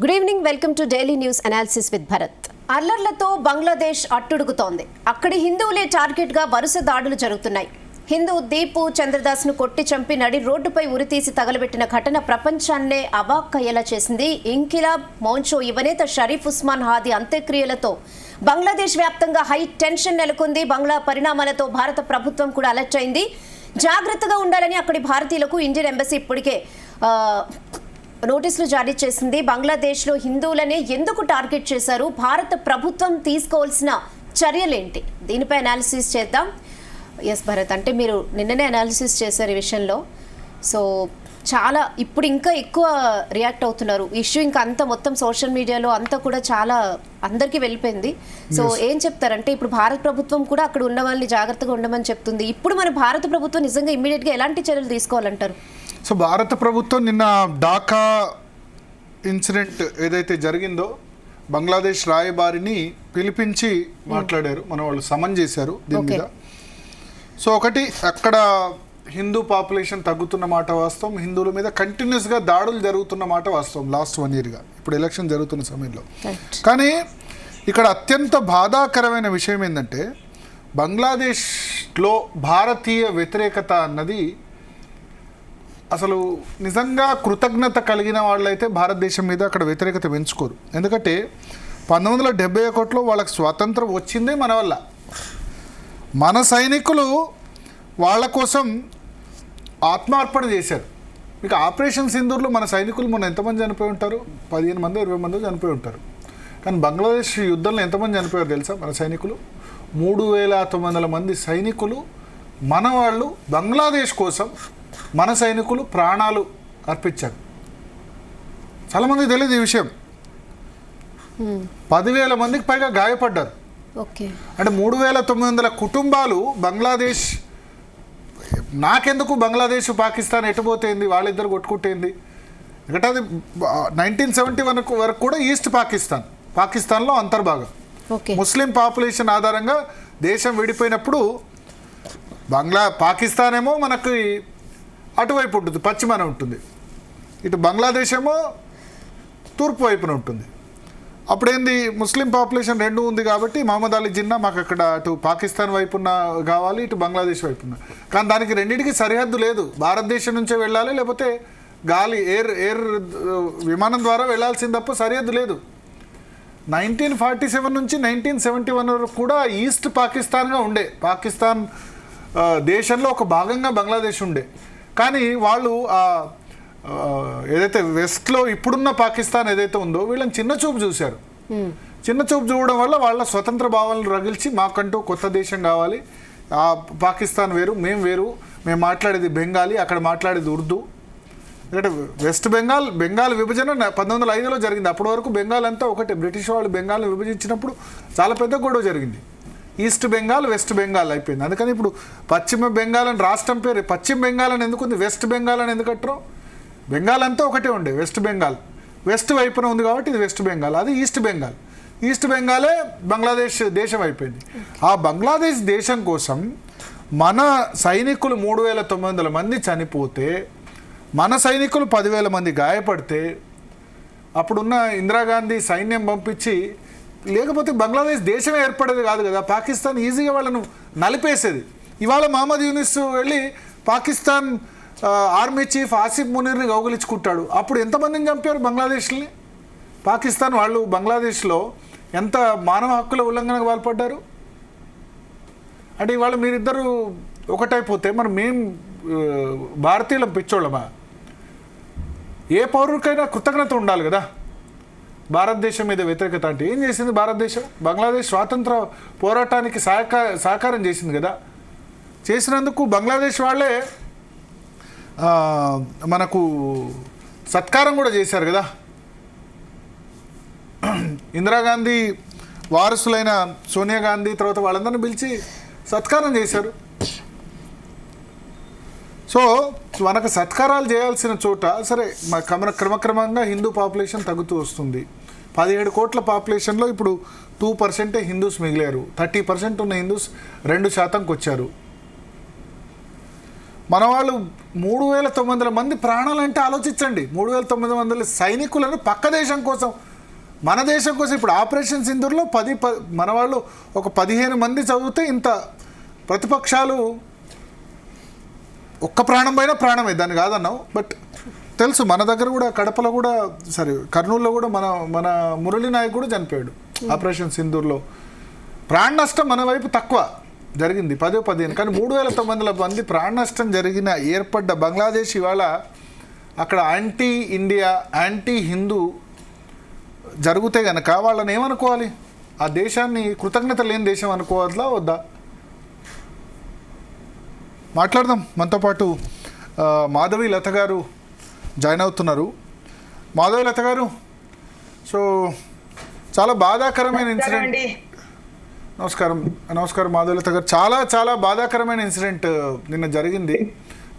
Good evening, welcome to daily news analysis with Bharat. అల్లర్లతో బంగ్లాదేశ్ అట్టుడుగుతోంది. అక్కడి హిందువులే టార్గెట్ గా వరుస దాడులు జరుగుతున్నాయి. హిందూ దీపు చంద్రదాస్ ను కొట్టి చంపి నడి రోడ్డుపై ఉరితీసి తగలబెట్టిన ఘటన ప్రపంచాన్నే అవాక్కయ్యేలా చేసింది. ఇంకిలాబ్ మోంచో యువనేత షరీఫ్ ఉస్మాన్ హాదీ అంత్యక్రియలతో బంగ్లాదేశ్ వ్యాప్తంగా హై టెన్షన్ నెలకొంది. బంగ్లా పరిణామాలతో భారత ప్రభుత్వం కూడా అలర్ట్ అయింది. జాగ్రత్తగా ఉండాలని అక్కడి భారతీయులకు ఇండియన్ ఎంబసీ ఇప్పటికే నోటీసులు జారీ చేసింది. బంగ్లాదేశ్లో హిందువులనే ఎందుకు టార్గెట్ చేశారు, భారత ప్రభుత్వం తీసుకోవాల్సిన చర్యలేంటి, దీనిపై అనాలిసిస్ చేద్దాం. ఎస్ భరత్, అంటే మీరు నిన్ననే అనాలిసిస్ చేశారు ఈ విషయంలో. సో చాలా ఇప్పుడు ఇంకా ఎక్కువ రియాక్ట్ అవుతున్నారు. ఇష్యూ ఇంకా అంతా మొత్తం సోషల్ మీడియాలో అంతా కూడా చాలా అందరికీ వెళ్ళిపోయింది. సో ఏం చెప్తారంటే, ఇప్పుడు భారత ప్రభుత్వం కూడా అక్కడ ఉన్న వాళ్ళని జాగ్రత్తగా ఉండమని చెప్తుంది. ఇప్పుడు మన భారత ప్రభుత్వం నిజంగా ఇమ్మీడియట్గా ఎలాంటి చర్యలు తీసుకోవాలంటారు? సో భారత ప్రభుత్వం నిన్న ఢాకా ఇన్సిడెంట్ ఏదైతే జరిగిందో బంగ్లాదేశ్ రాయబారిని పిలిపించి మాట్లాడారు. మన వాళ్ళు సమన్ చేశారు దీని మీద. సో ఒకటి, అక్కడ హిందూ పాపులేషన్ తగ్గుతున్న మాట వాస్తవం. హిందువుల మీద కంటిన్యూస్గా దాడులు జరుగుతున్న మాట వాస్తవం లాస్ట్ 1 yearగా, ఇప్పుడు ఎలక్షన్ జరుగుతున్న సమయంలో. కానీ ఇక్కడ అత్యంత బాధాకరమైన విషయం ఏంటంటే, బంగ్లాదేశ్లో భారతీయ వ్యతిరేకత అన్నది అసలు నిజంగా కృతజ్ఞత కలిగిన వాళ్ళైతే భారతదేశం మీద అక్కడ వ్యతిరేకత పెంచుకోరు. ఎందుకంటే 1971లో వాళ్ళకి స్వాతంత్రం వచ్చిందే మన వల్ల. మన సైనికులు వాళ్ళ కోసం ఆత్మార్పణ చేశారు. ఇక ఆపరేషన్ సింధూర్లో మన సైనికులు మొన్న ఎంతమంది చనిపోయి ఉంటారు? 15 మంది 20 మంది చనిపోయి ఉంటారు. కానీ బంగ్లాదేశ్ యుద్ధంలో ఎంతమంది చనిపోయారు తెలుసా? మన సైనికులు 3900 మంది సైనికులు మన వాళ్ళు బంగ్లాదేశ్ కోసం మన సైనికులు ప్రాణాలు అర్పించారు. చాలామందికి తెలియదు ఈ విషయం. 10,000 మందికి పైగా గాయపడ్డారు. అంటే 3,900 కుటుంబాలు బంగ్లాదేశ్. నాకెందుకు బంగ్లాదేశ్ పాకిస్తాన్ ఎటుపోతేంది, వాళ్ళిద్దరు కొట్టుకుంటేంది. ఎందుకంటే అది 1971 వరకు కూడా ఈస్ట్ పాకిస్తాన్లో అంతర్భాగం. ముస్లిం పాపులేషన్ ఆధారంగా దేశం విడిపోయినప్పుడు పాకిస్తాన్ ఏమో మనకి అటువైపు ఉంటుంది, పశ్చిమాన ఉంటుంది. ఇటు బంగ్లాదేశ్ ఏమో తూర్పు వైపున ఉంటుంది. అప్పుడేంది, ముస్లిం పాపులేషన్ 2 ఉంది కాబట్టి మహమ్మద్ అలీ జిన్నా మాకు అక్కడ అటు పాకిస్తాన్ వైపున్న కావాలి, ఇటు బంగ్లాదేశ్ వైపున్న. కానీ దానికి రెండింటికి సరిహద్దు లేదు. భారతదేశం నుంచే వెళ్ళాలి, లేకపోతే గాలి ఎయిర్ విమానం ద్వారా వెళ్ళాల్సింది తప్ప సరిహద్దు లేదు. 1947 నుంచి 1971 వరకు కూడా ఈస్ట్ పాకిస్తాన్గా ఉండే. పాకిస్తాన్ దేశంలో ఒక భాగంగా బంగ్లాదేశ్ ఉండే. కానీ వాళ్ళు ఏదైతే వెస్ట్లో ఇప్పుడున్న పాకిస్తాన్ ఏదైతే ఉందో వీళ్ళని చిన్న చూపు చూశారు. చిన్న చూపు చూడడం వల్ల వాళ్ళ స్వతంత్ర భావాలను రగిల్చి మాకంటూ కొత్త దేశం కావాలి, ఆ పాకిస్తాన్ వేరు, మేము వేరు, మేము మాట్లాడేది బెంగాలీ, అక్కడ మాట్లాడేది ఉర్దూ. ఎందుకంటే వెస్ట్ బెంగాల్ విభజన 1905లో జరిగింది. అప్పటి వరకు బెంగాల్ అంతా ఒకటే. బ్రిటిష్ వాళ్ళు బెంగాల్ని విభజించినప్పుడు చాలా పెద్ద గొడవ జరిగింది. ఈస్ట్ బెంగాల్ వెస్ట్ బెంగాల్ అయిపోయింది. అందుకని ఇప్పుడు పశ్చిమ బెంగాల్ అని రాష్ట్రం పేరు పశ్చిమ బెంగాల్ అని ఎందుకుంది, వెస్ట్ బెంగాల్ అని ఎందుకంటారు? బెంగాల్ అంతా ఒకటే ఉండే. వెస్ట్ బెంగాల్ వెస్ట్ వైపున ఉంది కాబట్టి ఇది వెస్ట్ బెంగాల్, అది ఈస్ట్ బెంగాలే బంగ్లాదేశ్ దేశం అయిపోయింది. ఆ బంగ్లాదేశ్ దేశం కోసం మన సైనికులు 3,900 మంది చనిపోతే, మన సైనికులు 10,000 మంది గాయపడితే, అప్పుడున్న ఇందిరాగాంధీ సైన్యం పంపించి, లేకపోతే బంగ్లాదేశ్ దేశమే ఏర్పడేది కాదు కదా. పాకిస్తాన్ ఈజీగా వాళ్ళను నలిపేసేది. ఇవాళ మహమ్మద్ యూనిస్ వెళ్ళి పాకిస్తాన్ ఆర్మీ చీఫ్ ఆసిఫ్ మునీర్ని కౌగిలించుకుంటాడు. అప్పుడు ఎంతమందిని చంపారు బంగ్లాదేశ్ని? పాకిస్తాన్ వాళ్ళు బంగ్లాదేశ్లో ఎంత మానవ హక్కుల ఉల్లంఘనకు పాల్పడ్డారు. అంటే ఇవాళ మీరిద్దరూ ఒకటైపోతే మేము భారతీయులం పిచ్చోళ్ళమా? ఏ పౌరుడికైనా కృతజ్ఞత ఉండాలి కదా. భారతదేశం మీద వ్యతిరేకత అంటే ఏం చేసింది భారతదేశం? బంగ్లాదేశ్ స్వాతంత్ర పోరాటానికి సహకారం చేసింది కదా. చేసినందుకు బంగ్లాదేశ్ వాళ్ళే మనకు సత్కారం కూడా చేశారు కదా. ఇందిరాగాంధీ వారసులైన సోనియా గాంధీ తర్వాత వాళ్ళందరినీ పిలిచి సత్కారం చేశారు. సో మనకు సత్కారాలు చేయాల్సిన చోట సరే క్రమక్రమంగా హిందూ పాపులేషన్ తగ్గుతూ వస్తుంది. 17 కోట్ల పాపులేషన్లో ఇప్పుడు 2% హిందూస్ మిగిలారు. 30% ఉన్న హిందూస్ 2%కి వచ్చారు. మన వాళ్ళు 3,900 మంది ప్రాణాలంటే ఆలోచించండి. 3,900 సైనికులను పక్క దేశం కోసం, మన దేశం కోసం. ఇప్పుడు ఆపరేషన్ సింధూర్లో మన వాళ్ళు ఒక 15 మంది చదివితే ఇంత ప్రతిపక్షాలు ఒక్క ప్రాణం పైన ప్రాణమే, దాన్ని కాదన్నావు. బట్ తెలుసు మన దగ్గర కూడా కడపలో కూడా కర్నూలులో కూడా మన మురళీ నాయక్ కూడా చనిపోయాడు ఆపరేషన్ సింధూర్లో. ప్రాణ నష్టం మన వైపు తక్కువ జరిగింది 10-15, కానీ 3,900 మంది ప్రాణ నష్టం ఏర్పడ్డ బంగ్లాదేశ్ ఇవాళ అక్కడ యాంటీ ఇండియా, యాంటీ హిందూ జరిగితే కనుక వాళ్ళని ఏమనుకోవాలి? ఆ దేశాన్ని కృతజ్ఞత లేని దేశం అనుకోవద్దా వద్దా? మాట్లాడదాం. మనతో పాటు మాధవి లత గారు జాయిన్ అవుతున్నారు. మాధవి లత గారు, సో చాలా బాధాకరమైన ఇన్సిడెంట్. నమస్కారం మాధవలత గారు. చాలా బాధాకరమైన ఇన్సిడెంట్ నిన్న జరిగింది.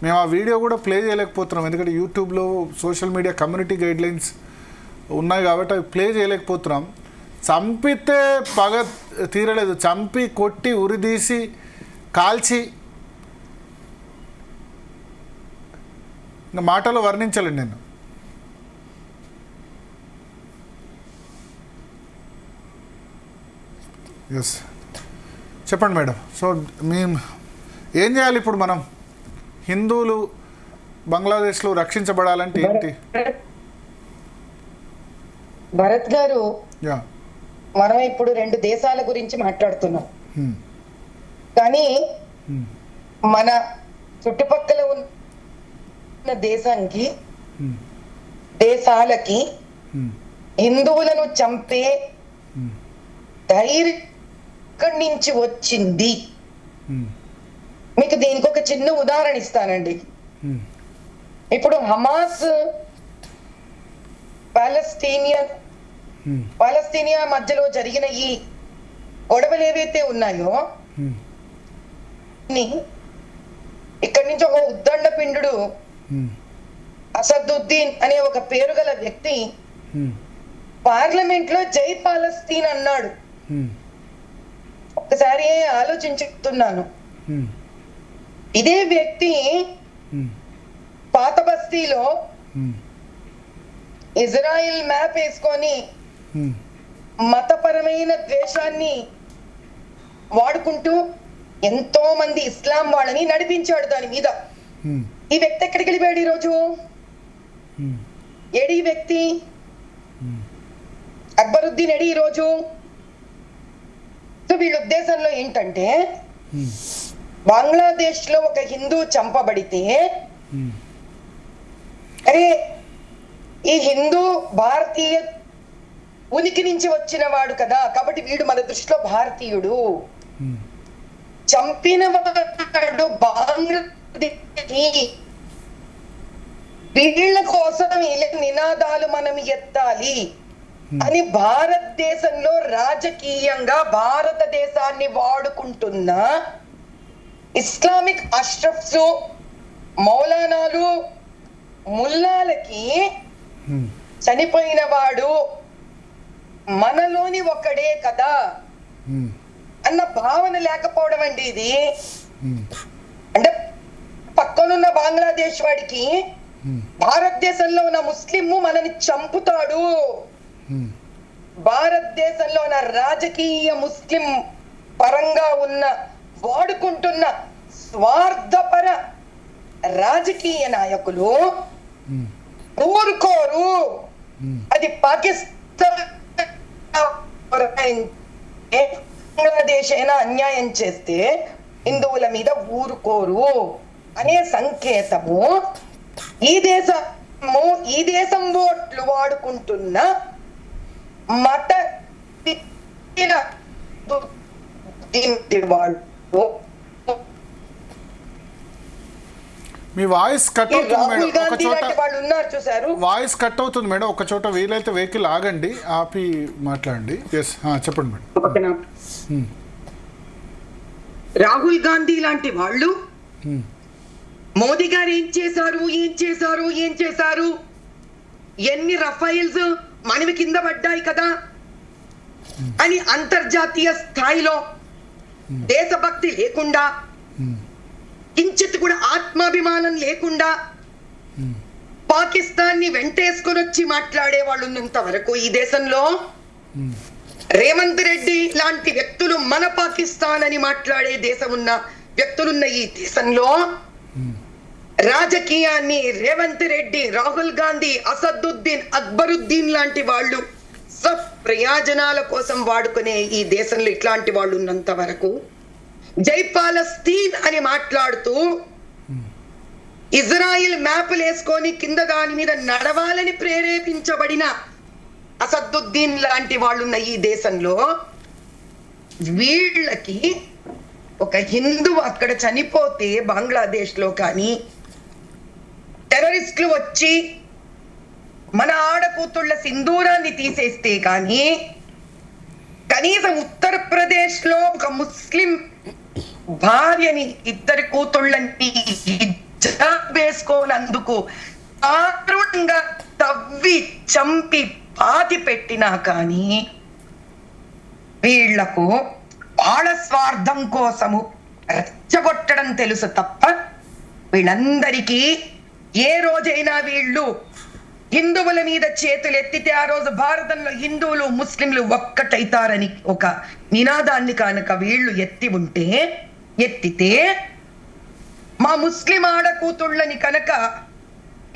మేము ఆ వీడియో కూడా ప్లే చేయలేకపోతున్నాం, ఎందుకంటే యూట్యూబ్లో సోషల్ మీడియా కమ్యూనిటీ గైడ్లైన్స్ ఉన్నాయి కాబట్టి అవి ప్లే చేయలేకపోతున్నాం. చంపితే పగ తీరలేదు, చంపి కొట్టి ఉరిదీసి కాల్చి ఇంకా మాటలో వర్ణించలేను నేను. ఎస్, చెప్పండి మేడం. సో మేము ఏం చేయాలి ఇప్పుడు? మనం హిందువులు బంగ్లాదేశ్లో రక్షించబడాలంటే ఏంటి? భరత్ గారు, మనం ఇప్పుడు 2 దేశాల గురించి మాట్లాడుతున్నాం, కానీ మన చుట్టుపక్కల ఉన్న దేశాలకి హిందువులను చంపే ధైర్యం ఎక్కడి నుంచి వచ్చింది? మీకు దీనికి ఒక చిన్న ఉదాహరణ ఇస్తానండి. ఇప్పుడు హమాస్ పాలస్తీనియా మధ్యలో జరిగిన ఈ గొడవలు ఏవైతే ఉన్నాయో, ఇక్కడి నుంచి ఒక ఉద్దండ పిండు అసదుద్దీన్ అనే ఒక పేరు గల వ్యక్తి పార్లమెంట్ లో జై పాలస్తీన్ అన్నాడు. ఒకసారి ఆలోచించుతున్నాను, ఇదే వ్యక్తి పాత బస్తీలో ఇజ్రాయిల్ మ్యాప్ వేసుకొని మతపరమైన ద్వేషాన్ని వాడుకుంటూ ఎంతో మంది ఇస్లాం వాళ్ళని నడిపించాడు దాని మీద. ఈ వ్యక్తి ఎక్కడికి వెళ్ళిపోయాడు ఈరోజు? ఏడి వ్యక్తి? అక్బరుద్దీన్ ఎడి ఈరోజు? సో వీళ్ళ ఉద్దేశంలో ఏంటంటే, బంగ్లాదేశ్ లో ఒక హిందూ చంపబడితే, అరే ఈ హిందూ భారతీయ ఉనికి నుంచి వచ్చిన వాడు కదా, కాబట్టి వీడు మన దృష్టిలో భారతీయుడు. చంపిన వాడు బంగ్లాదేశ్, వీళ్ళ కోసం నినాదాలు మనం ఎత్తాలి అని భారతదేశంలో రాజకీయంగా భారతదేశాన్ని వాడుకుంటున్న ఇస్లామిక్ అష్రఫ్స్, మౌలానాలు, ముల్లాలకి చనిపోయిన వాడు మనలోని ఒక్కడే కదా అన్న భావన లేకపోవడం అండి ఇది. అంటే పక్కనున్న బంగ్లాదేశ్ వాడికి భారతదేశంలో ఉన్న ముస్లిం మనని చంపుతాడు, భారతదేశంలో ఉన్న రాజకీయ ముస్లిం పరంగా ఉన్న వాడుకుంటున్న స్వార్థపర రాజకీయ నాయకులు ఊరుకోరు. అది పాకిస్తాన్ బంగ్లాదేశ్ అయినా అన్యాయం చేస్తే హిందువుల మీద ఊరుకోరు అనే సంకేతము ఈ దేశం ఓట్లు వాడుకుంటున్న మత వాళ్ళు. మీ వాయిస్ కట్ అవుతుంది మేడం, ఒక చోట వాళ్ళు ఉన్నారు చూసారు, వాయిస్ కట్ అవుతుంది మేడం. ఒక చోట వీలైతే వెహికల్ ఆగండి, ఆపి మాట్లాడండి. చెప్పండి మేడం. రాహుల్ గాంధీ లాంటి వాళ్ళు మోదీ గారు ఏం చేశారు, ఎన్ని రఫైల్స్ మనవి కింద పడ్డాయి కదా అని అంతర్జాతీయ స్థాయిలో దేశభక్తి లేకుండా కించిత్ కూడా ఆత్మాభిమానం లేకుండా పాకిస్తాన్ ని వెంటేసుకొని వచ్చి మాట్లాడే వాళ్ళు ఉన్నంత వరకు ఈ దేశంలో రేవంత్ రెడ్డి లాంటి వ్యక్తులు మన పాకిస్తాన్ అని మాట్లాడే దేశం ఉన్న వ్యక్తులున్న ఈ దేశంలో రాజకీయాన్ని రేవంత్ రెడ్డి, రాహుల్ గాంధీ, అసదుద్దీన్, అక్బరుద్దీన్ లాంటి వాళ్ళు ప్రయోజనాల కోసం వాడుకునే ఈ దేశంలో ఇట్లాంటి వాళ్ళు ఉన్నంత వరకు జై పాలస్తీన్ అని మాట్లాడుతూ ఇజ్రాయిల్ మ్యాప్లు వేసుకొని కింద దాని మీద నడవాలని ప్రేరేపించబడిన అసదుద్దీన్ లాంటి వాళ్ళున్న ఈ దేశంలో వీళ్ళకి ఒక హిందువు అక్కడ చనిపోతే బంగ్లాదేశ్ లో కానీ టెర్రరిస్టులు వచ్చి మన ఆడకూతుళ్ళ సింధూరాన్ని తీసేస్తే కానీ కనీసం ఉత్తరప్రదేశ్ లో ఒక ముస్లిం భార్యని, ఇద్దరి కూతుళ్ళని వేసుకోనందుకు దారుణంగా తవ్వి చంపి పాతి పెట్టినా కానీ వీళ్లకు వాళ్ళ స్వార్థం కోసము రెచ్చగొట్టడం తెలుసు తప్ప వీళ్ళందరికీ ఏ రోజైనా వీళ్ళు హిందువుల మీద చేతులు ఎత్తితే ఆ రోజు భారతంలో హిందువులు ముస్లింలు ఒక్కటైతారని ఒక నినాదాన్ని కనుక వీళ్ళు ఎత్తితే మా ముస్లిం ఆడకూతుళ్ళని కనుక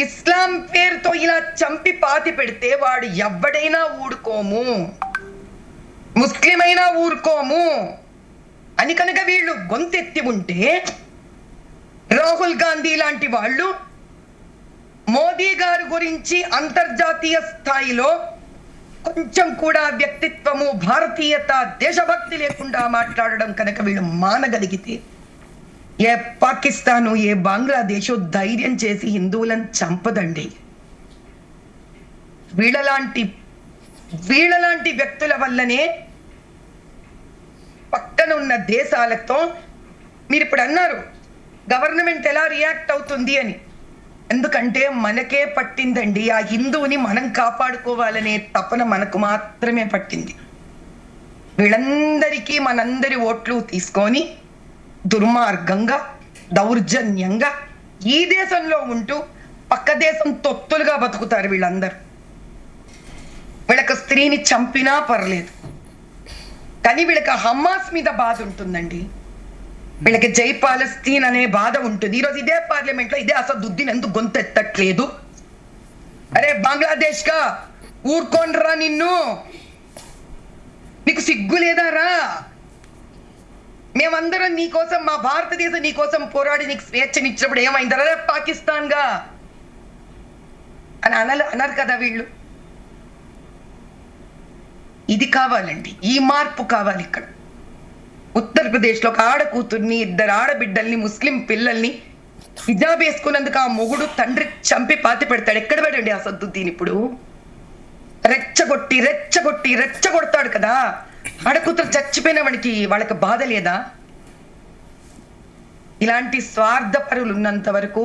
ఇస్లాం పేరుతో ఇలా చంపి పాతి పెడితే వాడు ఎవ్వడైనా ఊరుకోము, ముస్లిం అయినా ఊరుకోము అని కనుక వీళ్ళు గొంతెత్తి ఉంటే రాహుల్ గాంధీ లాంటి వాళ్ళు మోదీ గారి గురించి అంతర్జాతీయ స్థాయిలో కొంచెం కూడా వ్యక్తిత్వము, భారతీయత, దేశభక్తి లేకుండా మాట్లాడడం కనుక వీళ్ళు మానగలిగితే ఏ పాకిస్తాను, ఏ బంగ్లాదేశ్ ధైర్యం చేసి హిందువులను చంపదండి. వీళ్ళలాంటి వ్యక్తుల వల్లనే పక్కన ఉన్న దేశాలతో మీరు ఇప్పుడు అన్నారు గవర్నమెంట్ ఎలా రియాక్ట్ అవుతుంది అని. ఎందుకంటే మనకే పట్టిందండి ఆ హిందువుని మనం కాపాడుకోవాలనే తపన మనకు మాత్రమే పట్టింది. వీళ్ళందరికీ మనందరి ఓట్లు తీసుకొని దుర్మార్గంగా, దౌర్జన్యంగా ఈ దేశంలో ఉంటూ పక్క దేశం తొత్తులుగా బతుకుతారు వీళ్ళందరూ. వీళ్ళకి స్త్రీని చంపినా పర్లేదు, కానీ వీళ్ళకి హమాస్ మీద బాధ ఉంటుందండి. వీళ్ళకి జై పాలస్తీన్ అనే బాధ ఉంటుంది. ఈరోజు ఇదే పార్లమెంట్ లో ఇదే అసదుద్దీన్ ఎందుకు గొంతెత్తట్లేదు? అరే బంగ్లాదేశ్ గా ఊరుకోండ్రా, నీకు సిగ్గు లేదారా? మేమందరం నీకోసం, మా భారతదేశం నీకోసం పోరాడి నీకు స్వేచ్ఛనిచ్చినప్పుడు ఏమైందరా పాకిస్తాన్ గా అని అన్నారు కదా వీళ్ళు. ఇది కావాలండి, ఈ మార్పు కావాలి. ఇక్కడ ఉత్తరప్రదేశ్ లో ఒక ఆడకూతుర్ని, ఇద్దరు ఆడబిడ్డల్ని, ముస్లిం పిల్లల్ని హిజాబ్ వేసుకున్నందుకు ఆ మొగుడు తండ్రి చంపి పాతి పెడతాడు. ఎక్కడ పెట్టండి అసదుద్దీన్? ఇప్పుడు రెచ్చగొడతాడు కదా. ఆడకూతురు చచ్చిపోయిన వాళ్ళకి బాధ లేదా? ఇలాంటి స్వార్థపరులు ఉన్నంత వరకు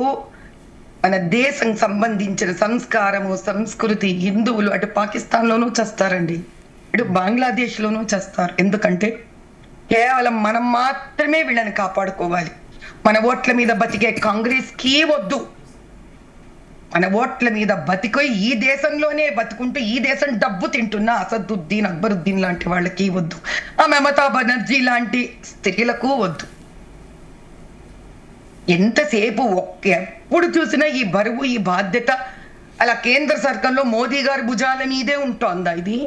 మన దేశం సంబంధించిన సంస్కారము, సంస్కృతి, హిందువులు అటు పాకిస్తాన్ లోనూ చేస్తారండి, ఇటు బంగ్లాదేశ్ లోనూ చేస్తారు. ఎందుకంటే కేవలం మనం మాత్రమే వీళ్ళని కాపాడుకోవాలి. మన ఓట్ల మీద బతికే కాంగ్రెస్ కి వద్దు. మన ఓట్ల మీద బతికోయి ఈ దేశంలోనే బతుకుంటూ ఈ దేశం డబ్బు తింటున్న అసదుద్దీన్, అక్బరుద్దీన్ లాంటి వాళ్ళకి వద్దు. ఆ మమతా బెనర్జీ లాంటి స్త్రీలకు వద్దు. ఎంతసేపు ఎప్పుడు చూసినా ఈ బరువు, ఈ బాధ్యత అలా కేంద్ర సర్కార్లో మోదీ గారి భుజాల మీదే ఉంటోందా? ఇది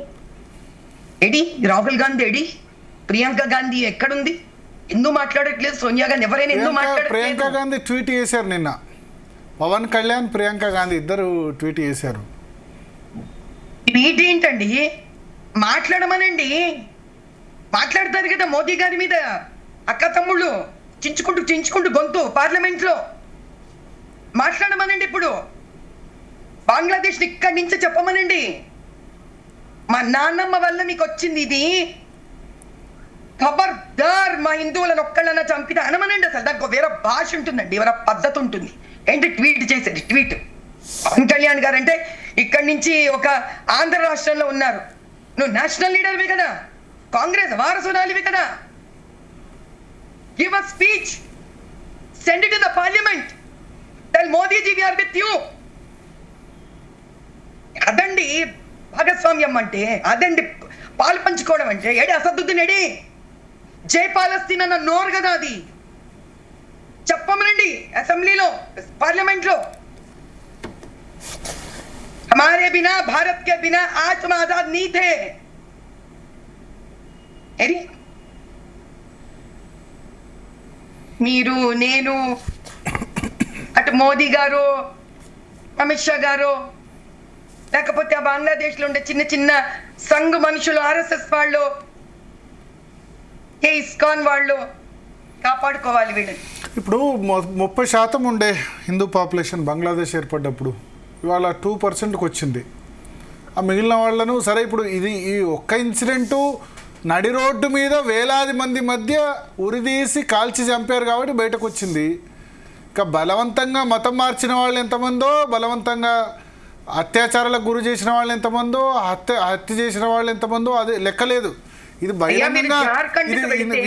ఎడి రాహుల్ గాంధీ, ఎడి ప్రియాంక గాంధీ ఎక్కడుంది? ఎందుకు మాట్లాడట్లేదు? సోనియా గాంధీ ఎవరైనా ఎందుకు మాట్లాడట్లేదు? ప్రియాంక గాంధీ ట్వీట్ చేశారు నిన్న. పవన్ కళ్యాణ్, ప్రియాంక గాంధీ ఇద్దరు ట్వీట్ చేశారు. ట్వీట్ ఏంటండి? మాట్లాడమనండి. మాట్లాడతారు కదా మోదీ గారి మీద. అక్క తమ్ముళ్ళు చించుకుంటూ గొంతు పార్లమెంట్ లో మాట్లాడమనండి. ఇప్పుడు బంగ్లాదేశ్ ఇక్కడి నుంచి చెప్పమనండి. మా నాన్నమ్మ వల్ల మీకు వచ్చింది ఇది, ఖబర్దార్ మా హిందువులను ఒక్కళ్ళన్నా చంపితే అనమనండి. అసలు దానికి వేరే భాష ఉంటుందండి, వేరే పద్ధతి ఉంటుంది. ఏంటి ట్వీట్ చేసేది? ట్వీట్ పవన్ కళ్యాణ్ గారు అంటే ఇక్కడి నుంచి ఒక ఆంధ్ర రాష్ట్రంలో ఉన్నారు, నువ్వు నేషనల్ లీడర్వి కదా, కాంగ్రెస్ వారసురాలివి కదా, give a speech, Send it to the parliament. Tell Modi ji we are with you. అదండి భాగస్వామ్యం అంటే, అదండి పాలు పంచుకోవడం అంటే. ఏడి అసదుద్దీన్ ఏడి, జై పాలస్తీన్ అన్న నోరు కదా అది. చెప్పమనండి అసెంబ్లీలో, పార్లమెంట్ లో. हमारे बिना, भारत के बिना आज तुम आजाद नहीं थे. ఏడి మీరు, నేను, అటు మోదీ గారు, అమిత్ షా గారు, లేకపోతే ఆ బంగ్లాదేశ్ లో ఉండే చిన్న చిన్న సంఘ మనుషులు, ఆర్ఎస్ఎస్ వాళ్ళు, ఏ ఇస్కాన్ వాళ్ళు కాపాడుకోవాలి వీళ్ళని. ఇప్పుడు 30% ఉండే హిందూ పాపులేషన్ బంగ్లాదేశ్ ఏర్పడ్డప్పుడు ఇవాళ 2%కి వచ్చింది. ఆ మిగిలిన వాళ్ళను సరే, ఇప్పుడు ఈ ఒక్క ఇన్సిడెంటు నడి రోడ్డు మీద వేలాది మంది మధ్య ఉరిదీసి కాల్చి చంపారు కాబట్టి బయటకు వచ్చింది. ఇక బలవంతంగా మతం మార్చిన వాళ్ళు ఎంతమందో, బలవంతంగా అత్యాచారాలకు గురి చేసిన వాళ్ళు ఎంతమందో, హత్య చేసిన వాళ్ళు ఎంతమందో అది లెక్కలేదు. ఇది బహిరంగంగా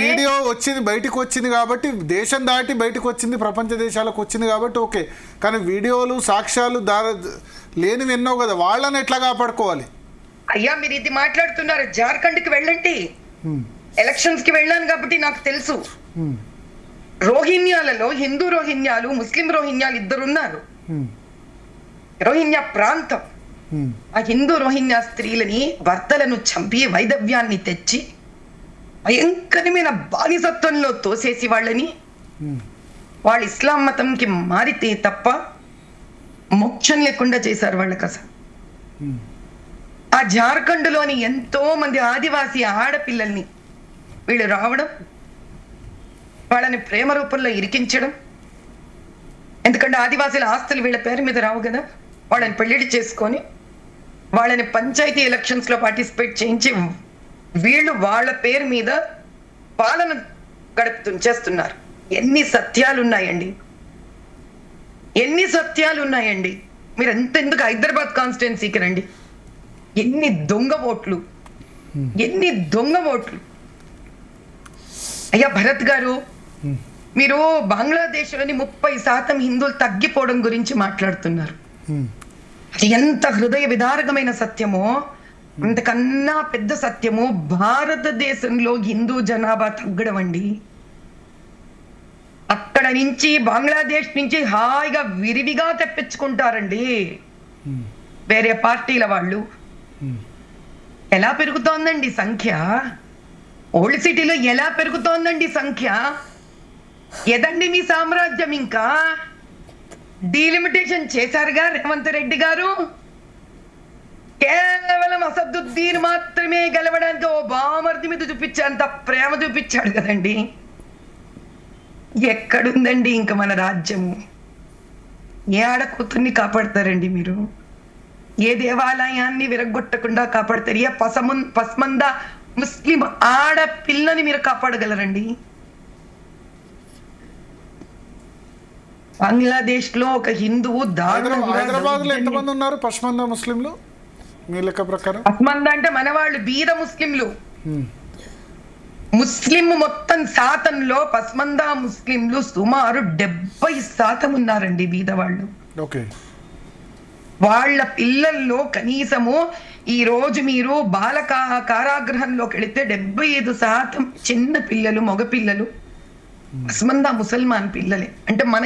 వీడియో వచ్చింది, బయటకు వచ్చింది కాబట్టి, దేశం దాటి బయటకు వచ్చింది, ప్రపంచ దేశాలకు వచ్చింది కాబట్టి ఓకే. కానీ వీడియోలు, సాక్ష్యాలు లేనివి ఎన్నో కదా, వాళ్ళని ఎట్లా కాపాడుకోవాలి? అయ్యా మీరు ఇది మాట్లాడుతున్నారు, జార్ఖండ్కి వెళ్ళండి. ఎలక్షన్స్ కి వెళ్ళాను కాబట్టి నాకు తెలుసు. రోహింగ్యాలలో హిందూ రోహింగ్యాలు, ముస్లిం రోహింగ్యాలు ఇద్దరు ఉన్నారు. రోహింగ్యా ప్రాంతం, ఆ హిందూ రోహింగ్యా స్త్రీలని, భర్తలను చంపి వైదవ్యాన్ని తెచ్చి భయంకరమైన బానిసత్వంలో తోసేసి వాళ్ళని, వాళ్ళు ఇస్లాం మతంకి మారితే తప్ప మోక్షం లేకుండా చేశారు వాళ్ళకి. అసలు ఆ జార్ఖండ్లోని ఎంతో మంది ఆదివాసీ ఆడపిల్లల్ని వీళ్ళు రావడం, వాళ్ళని ప్రేమ రూపంలో ఇరికించడం. ఎందుకంటే ఆదివాసీల ఆస్తులు వీళ్ళ పేరు మీద రావు కదా, వాళ్ళని పెళ్లిడి చేసుకొని వాళ్ళని పంచాయతీ ఎలక్షన్స్ లో పార్టిసిపేట్ చేయించి వీళ్ళు వాళ్ళ పేరు మీద పాలన చేస్తున్నారు. ఎన్ని సత్యాలు ఉన్నాయండి, ఎన్ని సత్యాలు ఉన్నాయండి. మీరు ఎందుకు హైదరాబాద్ కాన్స్టిట్యున్సీకి రండి, ఎన్ని దొంగ ఓట్లు, ఎన్ని దొంగ ఓట్లు. అయ్యా భరత్ గారు, మీరు బంగ్లాదేశ్ లోని 30% హిందువులు తగ్గిపోవడం గురించి మాట్లాడుతున్నారు. అది ఎంత హృదయ విదారకమైన సత్యమో, అంతకన్నా పెద్ద సత్యము భారతదేశంలో హిందూ జనాభా తగ్గడం అండి. అక్కడ నుంచి, బంగ్లాదేశ్ నుంచి హాయిగా విరివిగా తెప్పించుకుంటారండి వేరే పార్టీల వాళ్ళు. ఎలా పెరుగుతోందండి సంఖ్య? ఓల్డ్ సిటీలో ఎలా పెరుగుతోందండి సంఖ్య? ఎదండి మీ సామ్రాజ్యం? ఇంకా డీలిమిటేషన్ చేశారుగా రేవంత్ రెడ్డి గారు. కేవలం అసదుద్దీన్ మాత్రమే గెలవడానికి ఓ బామర్ది మీద చూపించేంత ప్రేమ చూపించాడు కదండి. ఎక్కడుందండి ఇంకా మన రాజ్యము? ఏ ఆడకూతుర్ని కాపాడతారండి మీరు? ఏ దేవాలయాన్ని విరగొట్టకుండా కాపాడతారు? ఏ పస్మంద ముస్లిం ఆడపిల్లని మీరు కాపాడగలరండి? బంగ్లాదేశ్ లో ఒక హిందువు హైదరాబాద్ లో ఎంతమంది ఉన్నారు పస్మంద ముస్లింలు మీ లెక్క ప్రకారం? పస్మంద అంటే మన వాళ్ళు బీద ముస్లింలు. ముస్లిం మొత్తం శాతంలో పస్మంద ముస్లింలు సుమారు 70% ఉన్నారండి బీద వాళ్ళు. ఓకే. వాళ్ళ పిల్లల్లో కనీసము ఈ రోజు మీరు బాలక కారాగృహంలోకి వెళితే 75% చిన్న పిల్లలు, మగ పిల్లలు పస్మంద ముసల్మాన్ పిల్లలే. అంటే మన